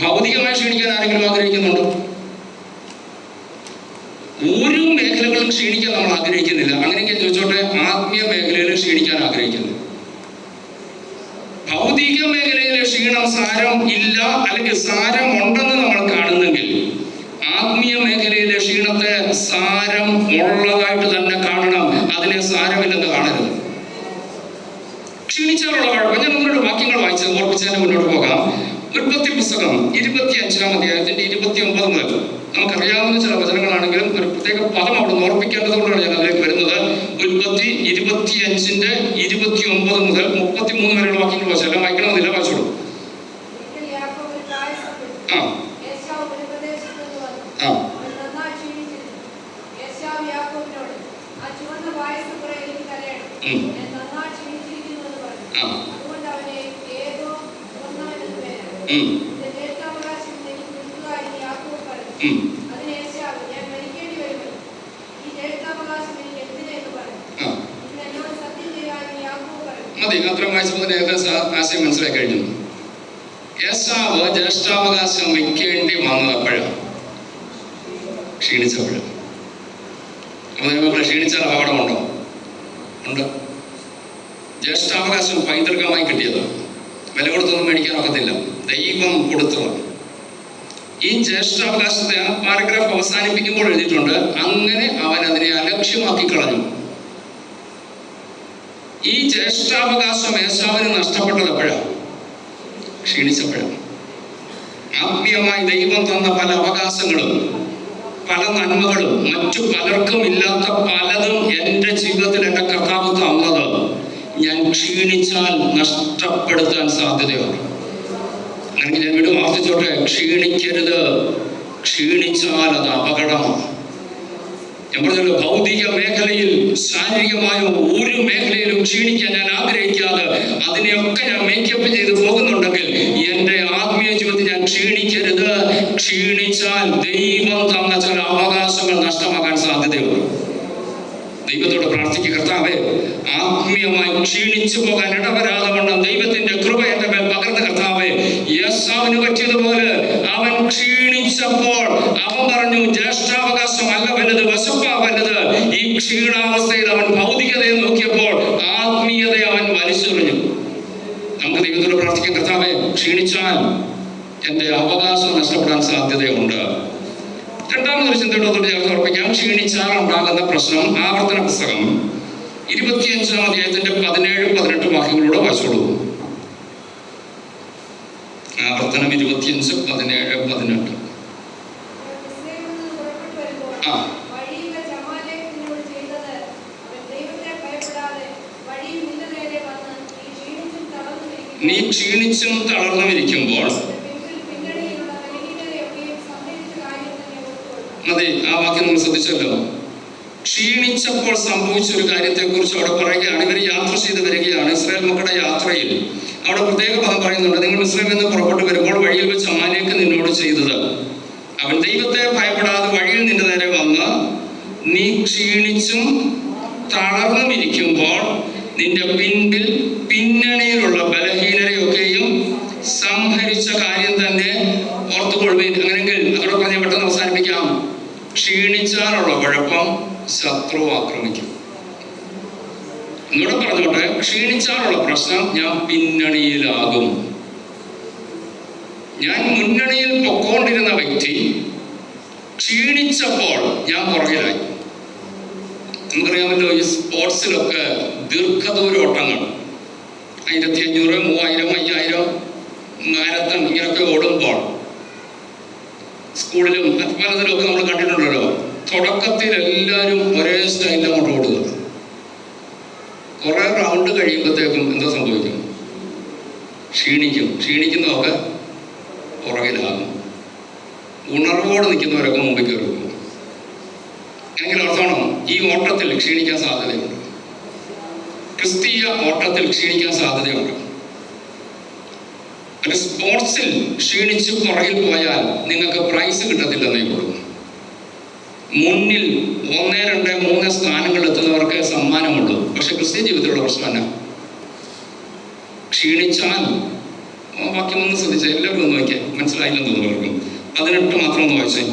ഭൗതികമായി ക്ഷീണിക്കാൻ ആരെങ്കിലും ആഗ്രഹിക്കുന്നുണ്ടോ? ഒരു മേഖലകളും ക്ഷീണിക്കാൻ നമ്മൾ ആഗ്രഹിക്കുന്നില്ല. അങ്ങനെയൊക്കെ ചോദിച്ചോട്ടെ, ആത്മീയ മേഖലയിൽ ക്ഷീണിക്കാൻ ആഗ്രഹിക്കുന്നു. ഭൗതിക മേഖലയിലെ ക്ഷീണം സാരം ഇല്ല, അല്ലെങ്കിൽ സാരം ഉണ്ടെന്ന് നമ്മൾ കാണുന്നെങ്കിൽ ആത്മീയ മേഖലയിലെ ക്ഷീണത്തെ സാരം ഉള്ളതായിട്ട് തന്നെ കാണണം, അതിനെ സാരമില്ലെന്ന് കാണരുത്. ക്ഷീണിച്ചാലുള്ള കുഴപ്പം ഞാൻ നിങ്ങളുടെ വാക്യങ്ങൾ വായിച്ച് ഓർപ്പിച്ചതിന് മുന്നോട്ട് പോകാം. ഉൽപ്പത്തി പുസ്തകം 25-ാം അധ്യായത്തിന്റെ 29 മുതൽ നമുക്കറിയാവുന്ന ചില വചനങ്ങളാണെങ്കിലും ഒരു പ്രത്യേക പദം അവിടെ ഓർപ്പിക്കേണ്ടതുകൊണ്ടാണ് ഞാൻ അതിലേക്ക് വരുന്നത്. ഉൽപ്പത്തി 25-ന്റെ 29 മുതൽ 33 വരെയുള്ള വാക്യങ്ങൾ വായിച്ചു. എല്ലാം വായിക്കണമെന്നില്ല, വായിച്ചോളൂ. മതി, അത്ര വായിച്ചപ്പോൾ ആശയം മനസ്സിലാക്കി കഴിഞ്ഞു. ഏശാവ് ജ്യേഷ്ഠാവകാശം വയ്ക്കേണ്ടി വന്നത് എപ്പോഴാണ്? ക്ഷീണിച്ചപ്പോഴാണ്. അപ്പോൾ ക്ഷീണിച്ചാൽ അപകടമുണ്ടോ? ഉണ്ട്. ജ്യേഷ്ഠാവകാശം പൈതൃകമായി കിട്ടിയതാണ്, വില കൊടുത്തൊന്നും മേടിക്കാൻ ഒക്കത്തില്ല, ദൈവം കൊടുത്തതാണ്. ഈ ജ്യേഷ്ഠാവകാശത്തെ ആ പാരഗ്രാഫ് അവസാനിപ്പിക്കുമ്പോൾ എഴുതിയിട്ടുണ്ട്, അങ്ങനെ അവൻ അതിനെ അലക്ഷ്യമാക്കി കളഞ്ഞു. ഈ ജ്യേഷ്ഠാവകാശം ഏശാവിന് നഷ്ടപ്പെട്ടത് എപ്പോഴാണ്? ക്ഷീണിച്ചപ്പോഴാണ്. ആത്മീയമായി ദൈവം തന്ന പല അവകാശങ്ങളും പല നന്മകളും മറ്റു പലർക്കും ഇല്ലാത്ത പലതും എൻ്റെ ജീവിതത്തിൽ എൻ്റെ കർത്താവ് തന്നത് ഞാൻ ക്ഷീണിച്ചാൽ നഷ്ടപ്പെടുത്താൻ സാധ്യതയുണ്ട്. അല്ലെങ്കിൽ ഞാൻ വീണ്ടും ആവർത്തിച്ചോട്ടെ, ക്ഷീണിക്കരുത്. ക്ഷീണിച്ചാൽ അത് അപകടമാണ്. ഞാൻ പറഞ്ഞല്ലോ, ഭൗതിക മേഖലയിൽ ശാരീരികമായ ഒരു മേഖലയിലും ക്ഷീണിക്കാൻ ഞാൻ ആഗ്രഹിക്കാതെ അതിനെയൊക്കെ ഞാൻ മേക്കപ്പ് ചെയ്ത് പോകുന്നുണ്ടെങ്കിൽ എൻ്റെ ആത്മീയ ജീവിതത്തിൽ ഞാൻ ക്ഷീണിക്കരുത്. ക്ഷീണിച്ചാൽ ദൈവം തന്ന ചില അവകാശങ്ങൾ നഷ്ടമാകാൻ സാധ്യതയുണ്ട്. ദൈവത്തോട് പ്രാർത്ഥിക്കുക, കർത്താവേ ആത്മീയമായി ക്ഷീണിച്ചു പോകാൻ ഇടവരാതെ വണ്ണം ദൈവത്തിന്റെ കൃപ എന്റെ മേൽ പകർന്ന കർത്താവേ. യേശാവിന് പറ്റിയതുപോലെ അവൻ ക്ഷീണിച്ചപ്പോൾ അവൻ പറഞ്ഞു, ജ്യേഷ്ഠാവകാശം അല്ല വലുത്, വശപ്പാ വലുത്. ഈ ക്ഷീണാവസ്ഥയിൽ അവൻ ഭൗതികതയെ നോക്കിയപ്പോൾ ആത്മീയതയെ അവൻ വലിച്ചെറിഞ്ഞു. നമുക്ക് ദൈവത്തോട് പ്രാർത്ഥിക്കാം, കർത്താവേ ക്ഷീണിച്ചാൽ എന്റെ അവകാശം നഷ്ടപ്പെടാൻ സാധ്യതയുണ്ട്. രണ്ടാമതൊരു ചിന്തയോട് ചേർത്ത് ഓർപ്പിക്കാം, ക്ഷീണിച്ചാൽ ഉണ്ടാകുന്ന പ്രശ്നം. ആവർത്തന പുസ്തകം 25-ാം അധ്യായത്തിന്റെ 17-18 വാക്യങ്ങളോട് വായിച്ചോളൂ. ആവർത്തനം 25, 17, 18. നീ ക്ഷീണിച്ചും തളർന്നും ഇരിക്കുമ്പോൾ അതെ, ആ വാക്യം നമ്മൾ ശ്രദ്ധിച്ചല്ലോ. ക്ഷീണിച്ചപ്പോൾ സംഭവിച്ച ഒരു കാര്യത്തെക്കുറിച്ച് അവിടെ പറയുകയാണ്. ഇവർ യാത്ര ചെയ്ത് വരികയാണ്. ഇസ്രായേൽ മക്കളുടെ യാത്രയിൽ അവിടെ പ്രത്യേക പദം പറയുന്നുണ്ട്. നിങ്ങൾ ഇസ്രായേലിൽ നിന്ന് പുറപ്പെട്ടു വരുമ്പോൾ വഴിയിൽ വെച്ച് അമാലേക്ക് നിന്നോട് ചെയ്തത്, അവൻ ദൈവത്തെ ഭയപ്പെടാതെ വഴിയിൽ നിന്റെ നേരെ വന്ന് നീ ക്ഷീണിച്ചും തളർന്നും ഇരിക്കുമ്പോൾ നിന്റെ പിൻപിൽ പിന്നണിയിലുള്ള ക്ഷീണിച്ചാലുള്ള പ്രശ്നം, ഞാൻ പിന്നണിയിലാകും. ഞാൻ മുന്നണിയിൽ പൊക്കോണ്ടിരുന്ന വ്യക്തി ക്ഷീണിച്ചപ്പോൾ ഞാൻ പുറകിലായി. നമുക്കറിയാമല്ലോ, ഈ സ്പോർട്സിലൊക്കെ ദീർഘദൂര ഓട്ടങ്ങൾ 1500, 3000, 5000 മാരത്തൺ ഇങ്ങനെയൊക്കെ ഓടുമ്പോൾ സ്കൂളിലും പലതിലുമൊക്കെ നമ്മൾ കണ്ടിട്ടുണ്ടല്ലോ, തുടക്കത്തിൽ എല്ലാവരും ഒരേ സ്റ്റൈലിൽ അങ്ങോട്ട് ഓടുക. കുറെ റൗണ്ട് കഴിയുമ്പോഴത്തേക്കും എന്താ സംഭവിക്കും? ക്ഷീണിക്കുന്നതൊക്കെ പുറകിലാകും. ഉണർവോടെ നിൽക്കുന്നവരൊക്കെ മുമ്പിൽ കയറും. എങ്കിൽ അർത്ഥമാണോ? ഈ ഓട്ടത്തിൽ ക്ഷീണിക്കാൻ സാധ്യതയുണ്ട്. ക്രിസ്തീയ ഓട്ടത്തിൽ ക്ഷീണിക്കാൻ സാധ്യതയുണ്ട്. ഒരു സ്പോർട്സിൽ ക്ഷീണിച്ച് പുറകിൽ പോയാൽ നിങ്ങൾക്ക് പ്രൈസ് കിട്ടത്തില്ലെന്നേ ഉള്ളൂ. മുന്നിൽ 1, 2, 3 സ്ഥാനങ്ങളിൽ എത്തുന്നവർക്ക് സമ്മാനമുള്ളൂ. പക്ഷെ ക്രിസ്തീയ ജീവിതത്തിലുള്ള പ്രശ്നമല്ല. ക്ഷീണിച്ചാൽ, വാക്യം ഒന്ന് ശ്രദ്ധിച്ചാൽ എല്ലാവരും ഒന്ന് വായിക്കാൻ മനസ്സിലായില്ലെന്ന് തോന്നുന്നു. 18 മാത്രം ഒന്ന് വായിച്ചേ.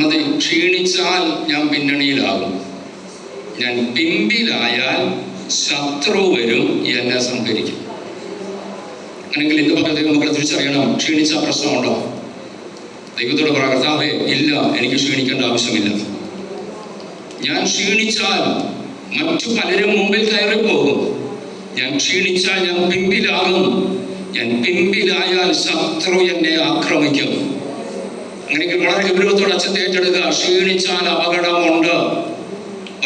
മതി. ക്ഷീണിച്ചാൽ ഞാൻ പിന്നണിയിലാകും. ഞാൻ പിമ്പിലായാൽ ശത്രു വരും, എന്നെ സംഹരിക്കും. അല്ലെങ്കിൽ ഇന്ന് പകൽ മക്കളെ തിരിച്ചറിയണം, ക്ഷീണിച്ച പ്രശ്നമുണ്ടോ? ദൈവത്തോട് പറ, കർത്താവേ, ഇല്ല, എനിക്ക് ക്ഷീണിക്കേണ്ട ആവശ്യമില്ല. ഞാൻ ക്ഷീണിച്ചാൽ മറ്റു പലരും മുമ്പിൽ കയറിപ്പോകും. ഞാൻ ക്ഷീണിച്ചാൽ ഞാൻ പിമ്പിലാകും. ഞാൻ പിമ്പിലായാൽ ശത്രു എന്നെ ആക്രമിക്കും. അങ്ങനെയെങ്കിൽ വളരെ ഗൗരവത്തോടെ അച്ഛത്തെ ഏറ്റെടുക്കുക. ക്ഷീണിച്ചാൽ അപകടമുണ്ട്.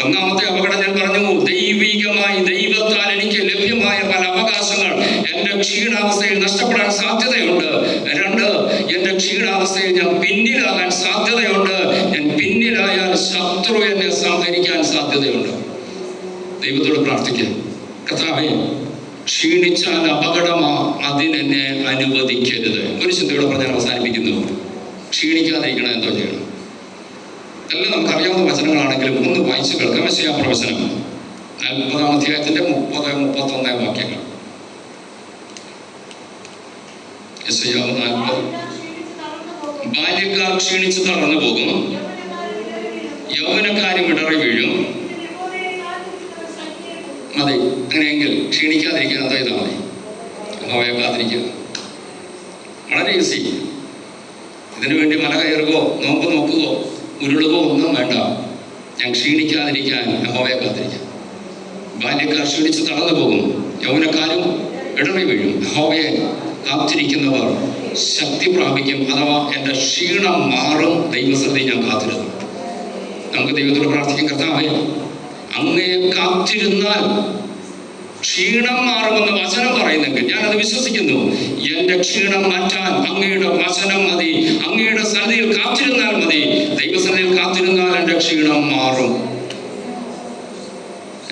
ഒന്നാമത്തെ അപകടം ഞാൻ പറഞ്ഞു, ദൈവികമായി ദൈവത്താൽ എനിക്ക് ലഭ്യമായ പല അവകാശങ്ങൾ എൻ്റെ ക്ഷീണാവസ്ഥയിൽ നഷ്ടപ്പെടാൻ സാധ്യതയുണ്ട്. 2, എൻ്റെ ക്ഷീണാവസ്ഥയിൽ ഞാൻ പിന്നിലാകാൻ സാധ്യതയുണ്ട്. ഞാൻ പിന്നിലായാൽ ശത്രു എന്നെ സംഹരിക്കാൻ സാധ്യതയുണ്ട്. ദൈവത്തോട് പ്രാർത്ഥിക്കുക, കർത്താവേ, ക്ഷീണിച്ചാൽ അപകടമാ, അതിനെന്നെ അനുവദിക്കരുത്. ഒരു ചിന്തയോടെ പറഞ്ഞാൽ അവസാനിപ്പിക്കുന്നു. ക്ഷീണിക്കാതിരിക്കണം. എന്തോ ചെയ്യണം? എല്ലാം നമുക്കറിയാവുന്ന വചനങ്ങളാണെങ്കിലും ഒന്ന് വായിച്ചു കേൾക്കാം. യെശയ്യാ പ്രവചനം 40-ാം അധ്യായത്തിന്റെ 30-31 വാക്യങ്ങൾ. യെശയ്യാ 40. ബാല്യക്കാർ ക്ഷീണിച്ച് തളർന്നു പോകും, യൗവനക്കാരും ഇടറി വീഴും. മതി. അങ്ങനെയെങ്കിൽ ക്ഷീണിക്കാതിരിക്കുക. എന്താ ചെയ്താൽ മതി? ഭയക്കാതിരിക്കുക. വളരെ ഈസി. ഇതിനു വേണ്ടി മല കയറുകയോ നോമ്പ് നോക്കുകയോ ഉരുളുകയോ ഒന്നും വേണ്ട. ഞാൻ ക്ഷീണിക്കാതിരിക്കാൻ യഹോവയെ കാത്തിരിക്കാം. ബാല്യക്കാർ ക്ഷീണിച്ച് തളർന്നു പോകും, യൗവനക്കാരും ഇടറി വീഴും. യഹോവയെ കാത്തിരിക്കുന്നവർ ശക്തി പ്രാപിക്കും. അഥവാ എൻ്റെ ക്ഷീണം മാറും. ദൈവസന്നിധി ഞാൻ കാത്തിരുന്നു. നമുക്ക് ദൈവത്തോട് പ്രാർത്ഥിക്കും, കർത്താവേ, അങ്ങയെ കാത്തിരുന്നാൽ ക്ഷീണം മാറുമെന്ന് വചനം പറയുന്നെങ്കിൽ ഞാനത് വിശ്വസിക്കുന്നു. എൻ്റെ ക്ഷീണം മാറ്റാൻ അങ്ങയുടെ വചനം മതി. അങ്ങയുടെ സന്നിധിയിൽ കാത്തിരുന്നാൽ മതി. ദൈവസന്നിധിയിൽ കാത്തിരുന്നാൽ എൻ്റെ ക്ഷീണം മാറും.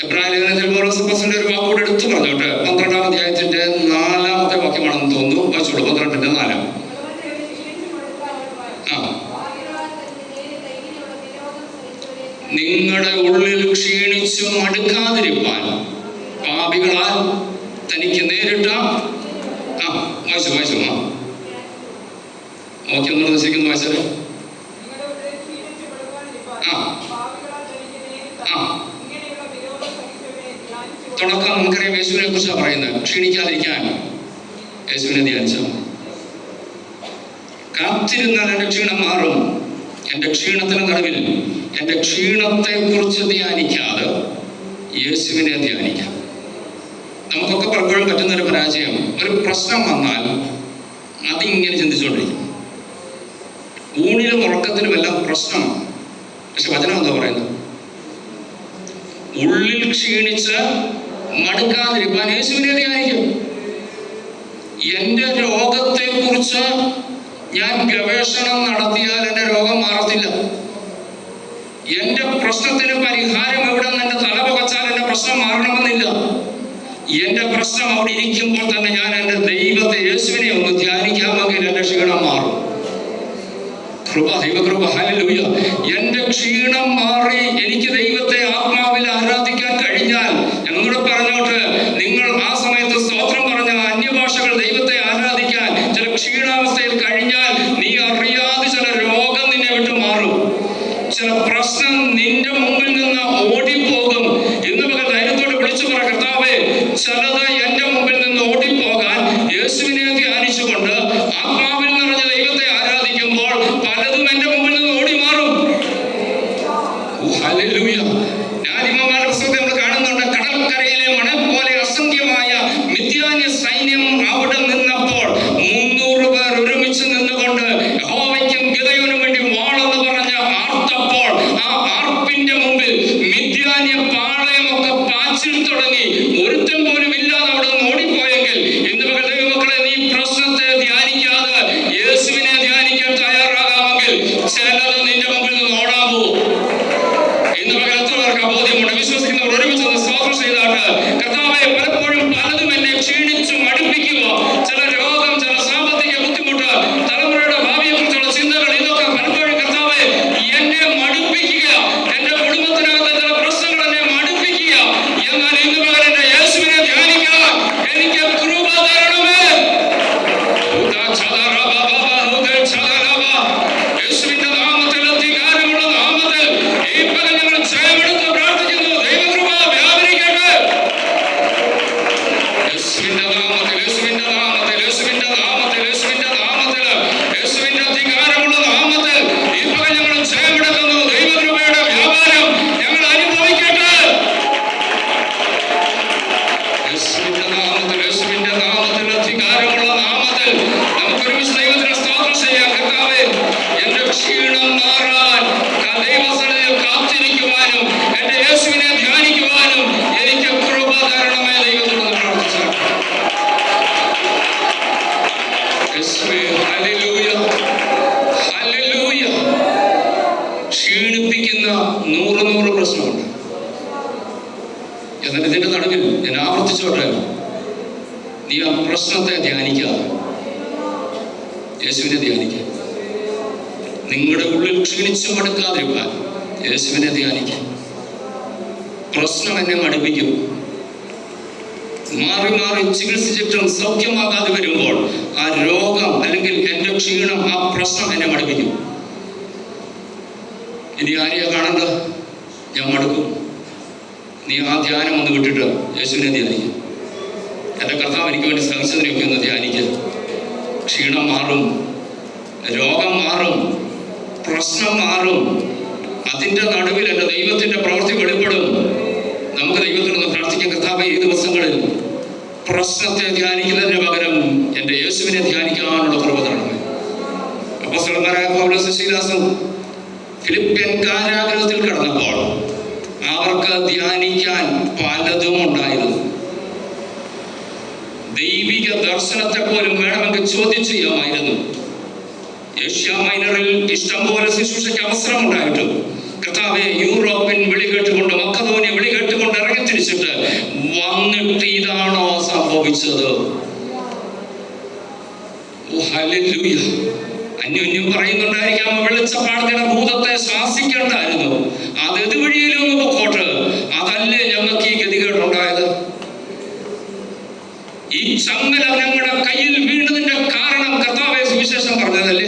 എബ്രായലേഖനത്തിൽ പൗലോസ് ഒരു വാക്കുകൂടെ എടുത്തു പറഞ്ഞോട്ടെ. 12-ാം അധ്യായത്തിന്റെ 4-ാമത്തെ വാക്യമാണെന്ന് തോന്നുന്നു. വായിച്ചോളൂ. 12-ന്റെ 4. നിങ്ങളുടെ ഉള്ളിൽ ക്ഷീണിച്ചു മടുക്കാതിരിപ്പാൻ പാപികളാൽ തനിക്ക് നേരിട്ട വായിച്ചു ഓക്കെ, ഒന്നുകൂടെ ശരിക്കും വായിച്ചാല്. തുടക്കം നമുക്കറിയാം. യേശുവിനെ കുറിച്ചാണ് പറയുന്നത്. ക്ഷീണിക്കാതിരിക്കാൻ യേശുവിനെ ധ്യാനിച്ചാൽ മതി. കാത്തിരുന്നാൽ എൻ്റെ ക്ഷീണം മാറും. എൻ്റെ ക്ഷീണത്തിന് നടുവിൽ എൻ്റെ ക്ഷീണത്തെ കുറിച്ച് ധ്യാനിക്കാതെ യേശുവിനെ ധ്യാനിക്കാം. നമുക്കൊക്കെ പലപ്പോഴും പറ്റുന്നൊരു പരാജയം, ഒരു പ്രശ്നം വന്നാൽ അതിങ്ങനെ ചിന്തിച്ചുകൊണ്ടിരിക്കും. ഊണിലും ഉറക്കത്തിലും എല്ലാം പ്രശ്നമാണ്. പക്ഷെ വചനം എന്താ പറയുന്നത്? ഉള്ളിൽ ക്ഷീണിച്ച് മടുക്കാതിരിക്കാൻ യേശുവിനെ ധ്യാനിക്കും. എൻ്റെ രോഗത്തെ കുറിച്ച് ഞാൻ ഗവേഷണം നടത്തിയാൽ എൻ്റെ രോഗം മാറത്തില്ല. എൻ്റെ പ്രശ്നത്തിന് പരിഹാരം എവിടെ നിന്ന് എൻ്റെ തല പുകച്ചാൽ എൻ്റെ പ്രശ്നം മാറണമെന്നില്ല. എൻ്റെ പ്രശ്നം അവിടെ ഇരിക്കുമ്പോൾ തന്നെ ഞാൻ എൻ്റെ ദൈവത്തെ, യേശുവിനെ ഒന്ന് ധ്യാനിക്കാമെങ്കിൽ എൻ്റെ ക്ഷീണം മാറും. കൃപ, ദൈവകൃപ, ഹല്ലേലൂയ. എൻ്റെ ക്ഷീണം മാറി എനിക്ക് ദൈവത്തെ ആത്മാവിൽ ആരാധിക്കാൻ കഴിഞ്ഞാൽ, ഞങ്ങളോട് പറഞ്ഞോട്ട്, നിങ്ങൾ ആ സമയത്ത് സ്തോത്രം പറഞ്ഞ അന്യഭാഷകൾ ദൈവത്തെ ആരാധിക്കാൻ ചില ക്ഷീണാവസ്ഥയിൽ കഴിഞ്ഞാൽ, നീ ആ ചിലത് നിന്റെ മുമ്പിൽ നിന്ന് ഓടാൻ പോകും. ഇന്ന് പകൽ എത്ര പേർക്ക് ബോധ്യമുണ്ട്? വിശ്വസിക്കുന്നവർ ഒരുമിച്ച് സ്തോത്രം ചെയ്താട്ട് കർത്താവേ, പലപ്പോഴും പലതും എന്നെ ക്ഷീണിച്ചു മടുപ്പിക്കുക. ചില രോഗം, ചില സാമ്പത്തിക ബുദ്ധിമുട്ട്, തലമുറയുടെ ഭാവിയെ കുറിച്ചുള്ള ചിന്തകൾ, ഇതൊക്കെ പലപ്പോഴും കർത്താവേ എന്നെ മടുപ്പിക്കുക. എന്റെ കുടുംബത്തിനകത്ത് ചില പ്രശ്നങ്ങൾ എന്നെ മടുപ്പിക്കുക. എന്നാൽ ഇന്ന് പകൽ എന്റെ യേശുവിനെ ധ്യാനിക്കാൻ എനിക്ക് കൃപ തരണമേ. യേശുവിന്റെ നാമത്തിൽ, അധികാരമുള്ള നാമത്തിൽ ഈ പകൽ ഞങ്ങൾ ജയമെടുത്ത് പ്രാർത്ഥിക്കുന്നു. ദൈവകൃപ വ്യാപരിക്കട്ടെ. യേശുവിന്റെ നാമത്തിൽ, യേശുവിന്റെ നാമത്തിൽ, യേശുവിന്റെ നാമത്തിൽ, യേശുവിന്റെ നാമത്തിൽ, യേശുവിന്റെ അധികാരമുള്ള നാമത്തിൽ ഈ പകൽ ഞങ്ങൾ ജയമെടുക്കുന്നു. ദൈവകൃപയുടെ വ്യാപാരം ഞങ്ങൾ അനുഭവിക്കട്ടെ. യേശുവിന്റെ നാമത്തിൽ, യേശുവിന്റെ നാമത്തിൽ, അധികാരമുള്ള നാമത്തിൽ നമുക്കൊരുമിച്ച് ദൈവത്തിന് സ്തോത്രം ചെയ്യാം. കർത്താവേ, എന്റെ ക്ഷീണം മാറാൻ ദൈവസന്നിധിയിൽ കാത്തിരിക്കുവാനും എന്റെ യേശുവിനെ ധ്യാനിക്കുവാനും എനിക്ക് കൃപ തരണമേ. ദൈവത്തോട് പ്രാർത്ഥിച്ചു. യേശുവേ, ഹല്ലേലൂയ, ഹല്ലേലൂയ. ക്ഷീണിപ്പിക്കുന്ന 100 പ്രശ്നമുണ്ട്. എന്നാൽ ഇതിന്റെ നടുവിൽ ഞാൻ ആവർത്തിച്ചോട്ടെ, നീ ആ പ്രശ്നത്തെ ധ്യാനിക്കാതെ യേശുവിനെ ധ്യാനിക്കുക. നിങ്ങളുടെ ഉള്ളിൽ ക്ഷീണിച്ചു മടുക്കാതിരിക്കാൻ യേശുവിനെ ധ്യാനിക്കുക. പ്രശ്നം എന്നെ മടുപ്പിക്കും. മാറി മാറി ചികിത്സിച്ചിട്ടും സൗഖ്യമാകാതെ വരുമ്പോൾ ആ രോഗം അല്ലെങ്കിൽ എന്റെ ക്ഷീണം, ആ പ്രശ്നം എന്നെ മടുപ്പിക്കും. ഇനി ആരെയാ കാണേണ്ടത്? ഞാൻ മടുക്കും. നീ ആ ധ്യാനം ഒന്ന് വിട്ടിട്ട് യേശുവിനെ ധ്യാനിക്കുക. എൻ്റെ കർത്താവ് എനിക്ക് വേണ്ടി സഹിച്ചതിനെയൊക്കെ ഒന്ന് ധ്യാനിക്കുക. ക്ഷീണം മാറും, രോഗം മാറും, പ്രശ്നം മാറും. അതിൻ്റെ നടുവിൽ എൻ്റെ ദൈവത്തിൻ്റെ പ്രവൃത്തി വെളിപ്പെടും. നമുക്ക് ദൈവത്തിനൊന്ന് പ്രാർത്ഥിക്കാം. കർത്താവേ, ഈ ദിവസങ്ങളിൽ പ്രശ്നത്തെ ധ്യാനിക്കുന്നതിന് പകരം എൻ്റെ യേശുവിനെ ധ്യാനിക്കാനുള്ള കൃപ തരണമേ. അപ്പോസ്തലന്മാരായ പൗലോസും ശീലാസും ഫിലിപ്പിയൻ കാരാഗൃഹത്തിൽ കിടന്നപ്പോൾ അവർക്ക് ധ്യാനിക്കാൻ പലതും ഉണ്ടായിരുന്നു. ദൈവിക ദർശനത്തെ പോലും വേണമെങ്കിൽ ചോദ്യം ചെയ്യാമായിരുന്നു. ഏഷ്യ മൈനറിൽ ഇഷ്ടംപോലെ ശുശ്രൂഷയ്ക്ക് അവസരമുണ്ടായിട്ടും കർത്താവെ, യൂറോപ്യൻ വിളി കേട്ടുകൊണ്ട്, മക്കതോന്യ വിളി കേട്ടുകൊണ്ട് ഇറങ്ങി തിരിച്ചിട്ട് വന്നിട്ട് ഇതാണോ സംഭവിച്ചത്? ഹല്ലേലൂയ. അന്യോന്യം പറയുന്നുണ്ടായിരിക്കാം, വെളിച്ചപ്പാടത്തിന്റെ ഭൂതത്തെ ശാസിക്കേണ്ടായിരുന്നു. അത് ഇതുവഴിയിലും പൊക്കോട്ട്. അതല്ലേ ഞങ്ങൾക്ക് ഈ ഗതികേടുണ്ടായത്? ഈ ചങ്ങല ഞങ്ങളുടെ കയ്യിൽ വീണതിന്റെ കാരണം കർത്താവെ സുവിശേഷം പറഞ്ഞതല്ലേ?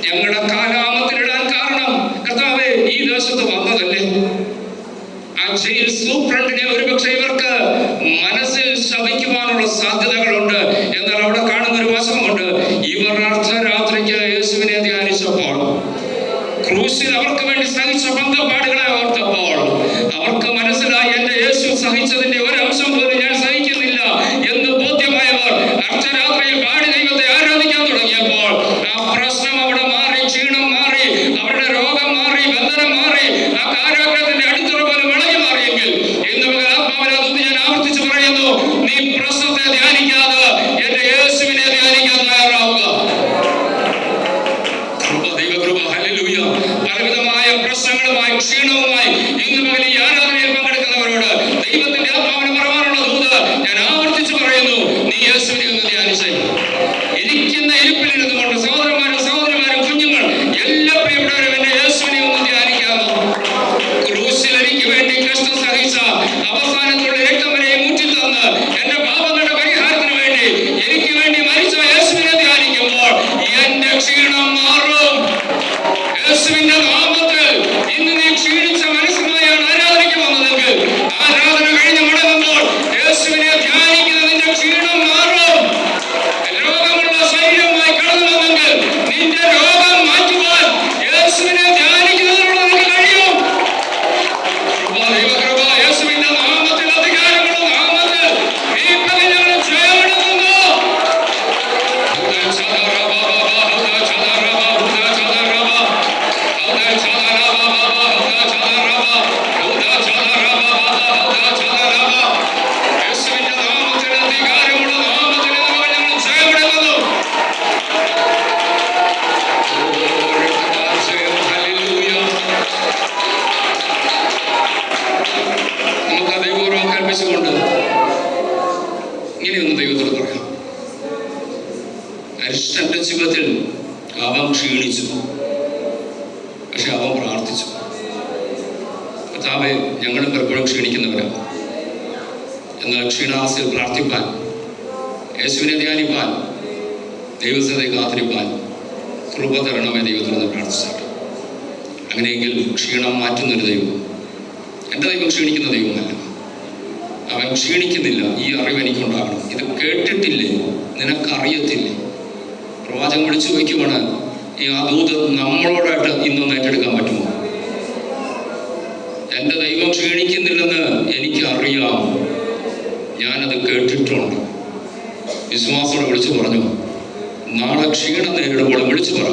ഞങ്ങളുടെ കാലാമത്തിലിടാൻ കാരണം കർത്താവെ ഈ ദേശത്ത് വന്നതല്ലേ? ആ ജയിൽ സൂപ്രണ്ടിനെ ഒരുപക്ഷെ ഇവർക്ക് മനസ്സിൽ ശപിക്കുവാനുള്ള സാധ്യതകളുണ്ട്. എന്നാൽ അവിടെ കാണുന്ന ഒരു വശമുണ്ട്. ഇവർ അർദ്ധരാത്രിക്ക് യേശുവിനെ ധ്യാനിച്ചപ്പോൾ, ക്രൂശിൽ അവർക്ക് വേണ്ടി സഹിച്ച ബന്ധപ്പാടുകളെ ഓർത്തപ്പോൾ അവർക്ക് മനസ്സിലായി, എന്റെ യേശു സഹിച്ചതിന്റെ ഒരംശം പോലും ഞാൻ സഹിക്കുന്നില്ല എന്ന് ബോധ്യമായവർ അർദ്ധരാത്രിയിൽ പാടി ദൈവത്തെ ആരാധിക്കാൻ തുടങ്ങിയപ്പോൾ ആ പ്രശ്നം അവിടെ മാറി, ക്ഷീണം മാറി, അവരുടെ രോഗം മാറി, ബന്ധനം മാറി, ആ കാരാഗ്രഹത്തിന്റെ അടിത്തറ പോലും വിളകി മാറിയെങ്കിൽ ഇന്ന് പകൽ ആത്മാവിനകത്ത് ഞാൻ ആവർത്തിച്ച് പറയുന്നു, നീ പ്രശ്നത്തെ ധ്യാനിക്കാതെ എന്റെ യേശുവിനെ ധ്യാനിക്കാൻ തയ്യാറാവുക. ദൈവകൃപ, ഹല്ലേലൂയ. പലവിധമായ പ്രശ്നങ്ങളുമായി, ക്ഷീണവുമായി ഇന്ന് പകൽ ഈ ആരാധനയിൽ പങ്കെടുക്കുന്നവരോട് ദൈവത്തിന്റെ ആത്മാവിന് പറയാനുള്ളത് ക്ഷീണിച്ചു. പക്ഷെ അവൻ പ്രാർത്ഥിച്ചു, കർത്താവേ, ഞങ്ങളും പലപ്പോഴും ക്ഷീണിക്കുന്നവരാണ്. എന്നാൽ ക്ഷീണാവസ്ഥയിൽ പ്രാർത്ഥിപ്പാൻ, യേശുവിനെ ധ്യാനിപ്പാൻ, ദൈവസ്ഥയെ കാത്തിരിപ്പാൻ കൃപ തരണമേ ദൈവത്തിനൊന്ന് പ്രാർത്ഥിച്ചാട്ടെ. അങ്ങനെയെങ്കിൽ ക്ഷീണം മാറ്റുന്നൊരു ദൈവം. എൻ്റെ ദൈവം ക്ഷീണിക്കുന്ന ദൈവമല്ല. അവൻ ക്ഷീണിക്കുന്നില്ല. ഈ അറിവ് എനിക്കുണ്ടാകണം. ഇത് കേട്ടിട്ടില്ലേ? നിനക്കറിയത്തില്ലേ? പ്രവാചകൻ വിളിച്ചു വയ്ക്കുവാണ്, ഈ ആ ദൂത് നമ്മളോടായിട്ട് ഇന്നൊന്ന് ഏറ്റെടുക്കാൻ പറ്റുമോ? എൻ്റെ ദൈവം ക്ഷീണിക്കുന്നില്ലെന്ന് എനിക്കറിയാം, ഞാനത് കേട്ടിട്ടുണ്ട്. വിശ്വാസത്തോടെ വിളിച്ചു പറഞ്ഞു, നാളെ ക്ഷീണം നേരിടുമ്പോൾ വിളിച്ചു പറ.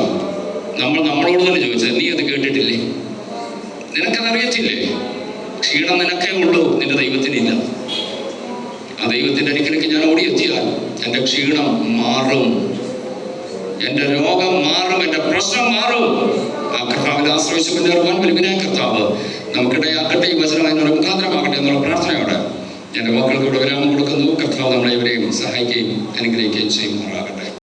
നമ്മളോട് തന്നെ ചോദിച്ചത്, നീ അത് കേട്ടിട്ടില്ലേ? നിനക്കതറിയത്തില്ലേ? ക്ഷീണം നിനക്കേ ഉള്ളൂ, നിന്റെ ദൈവത്തിനില്ല. ആ ദൈവത്തിൻ്റെ അരികിലേക്ക് ഞാൻ ഓടിയെത്തിയാൽ എൻ്റെ ക്ഷീണം മാറും, എൻ്റെ രോഗം മാറും, എൻ്റെ പ്രശ്നം മാറും. ആ കർത്താവിനെ ആശ്രയിച്ച് മുന്നേറുവാൻ വലിയ കർത്താവ് നമുക്കിടയാക്കട്ടെ. ഈ വചനമായി മുഖാന്തരമാകട്ടെ എന്നുള്ള പ്രാർത്ഥനയോടെ എൻ്റെ മക്കൾക്ക് ഇവിടെ വിരാമം കൊടുക്കുന്നു. കർത്താവ് നമ്മളെ ഇവരെയും സഹായിക്കുകയും അനുഗ്രഹിക്കുകയും ചെയ്യുമാറാകട്ടെ.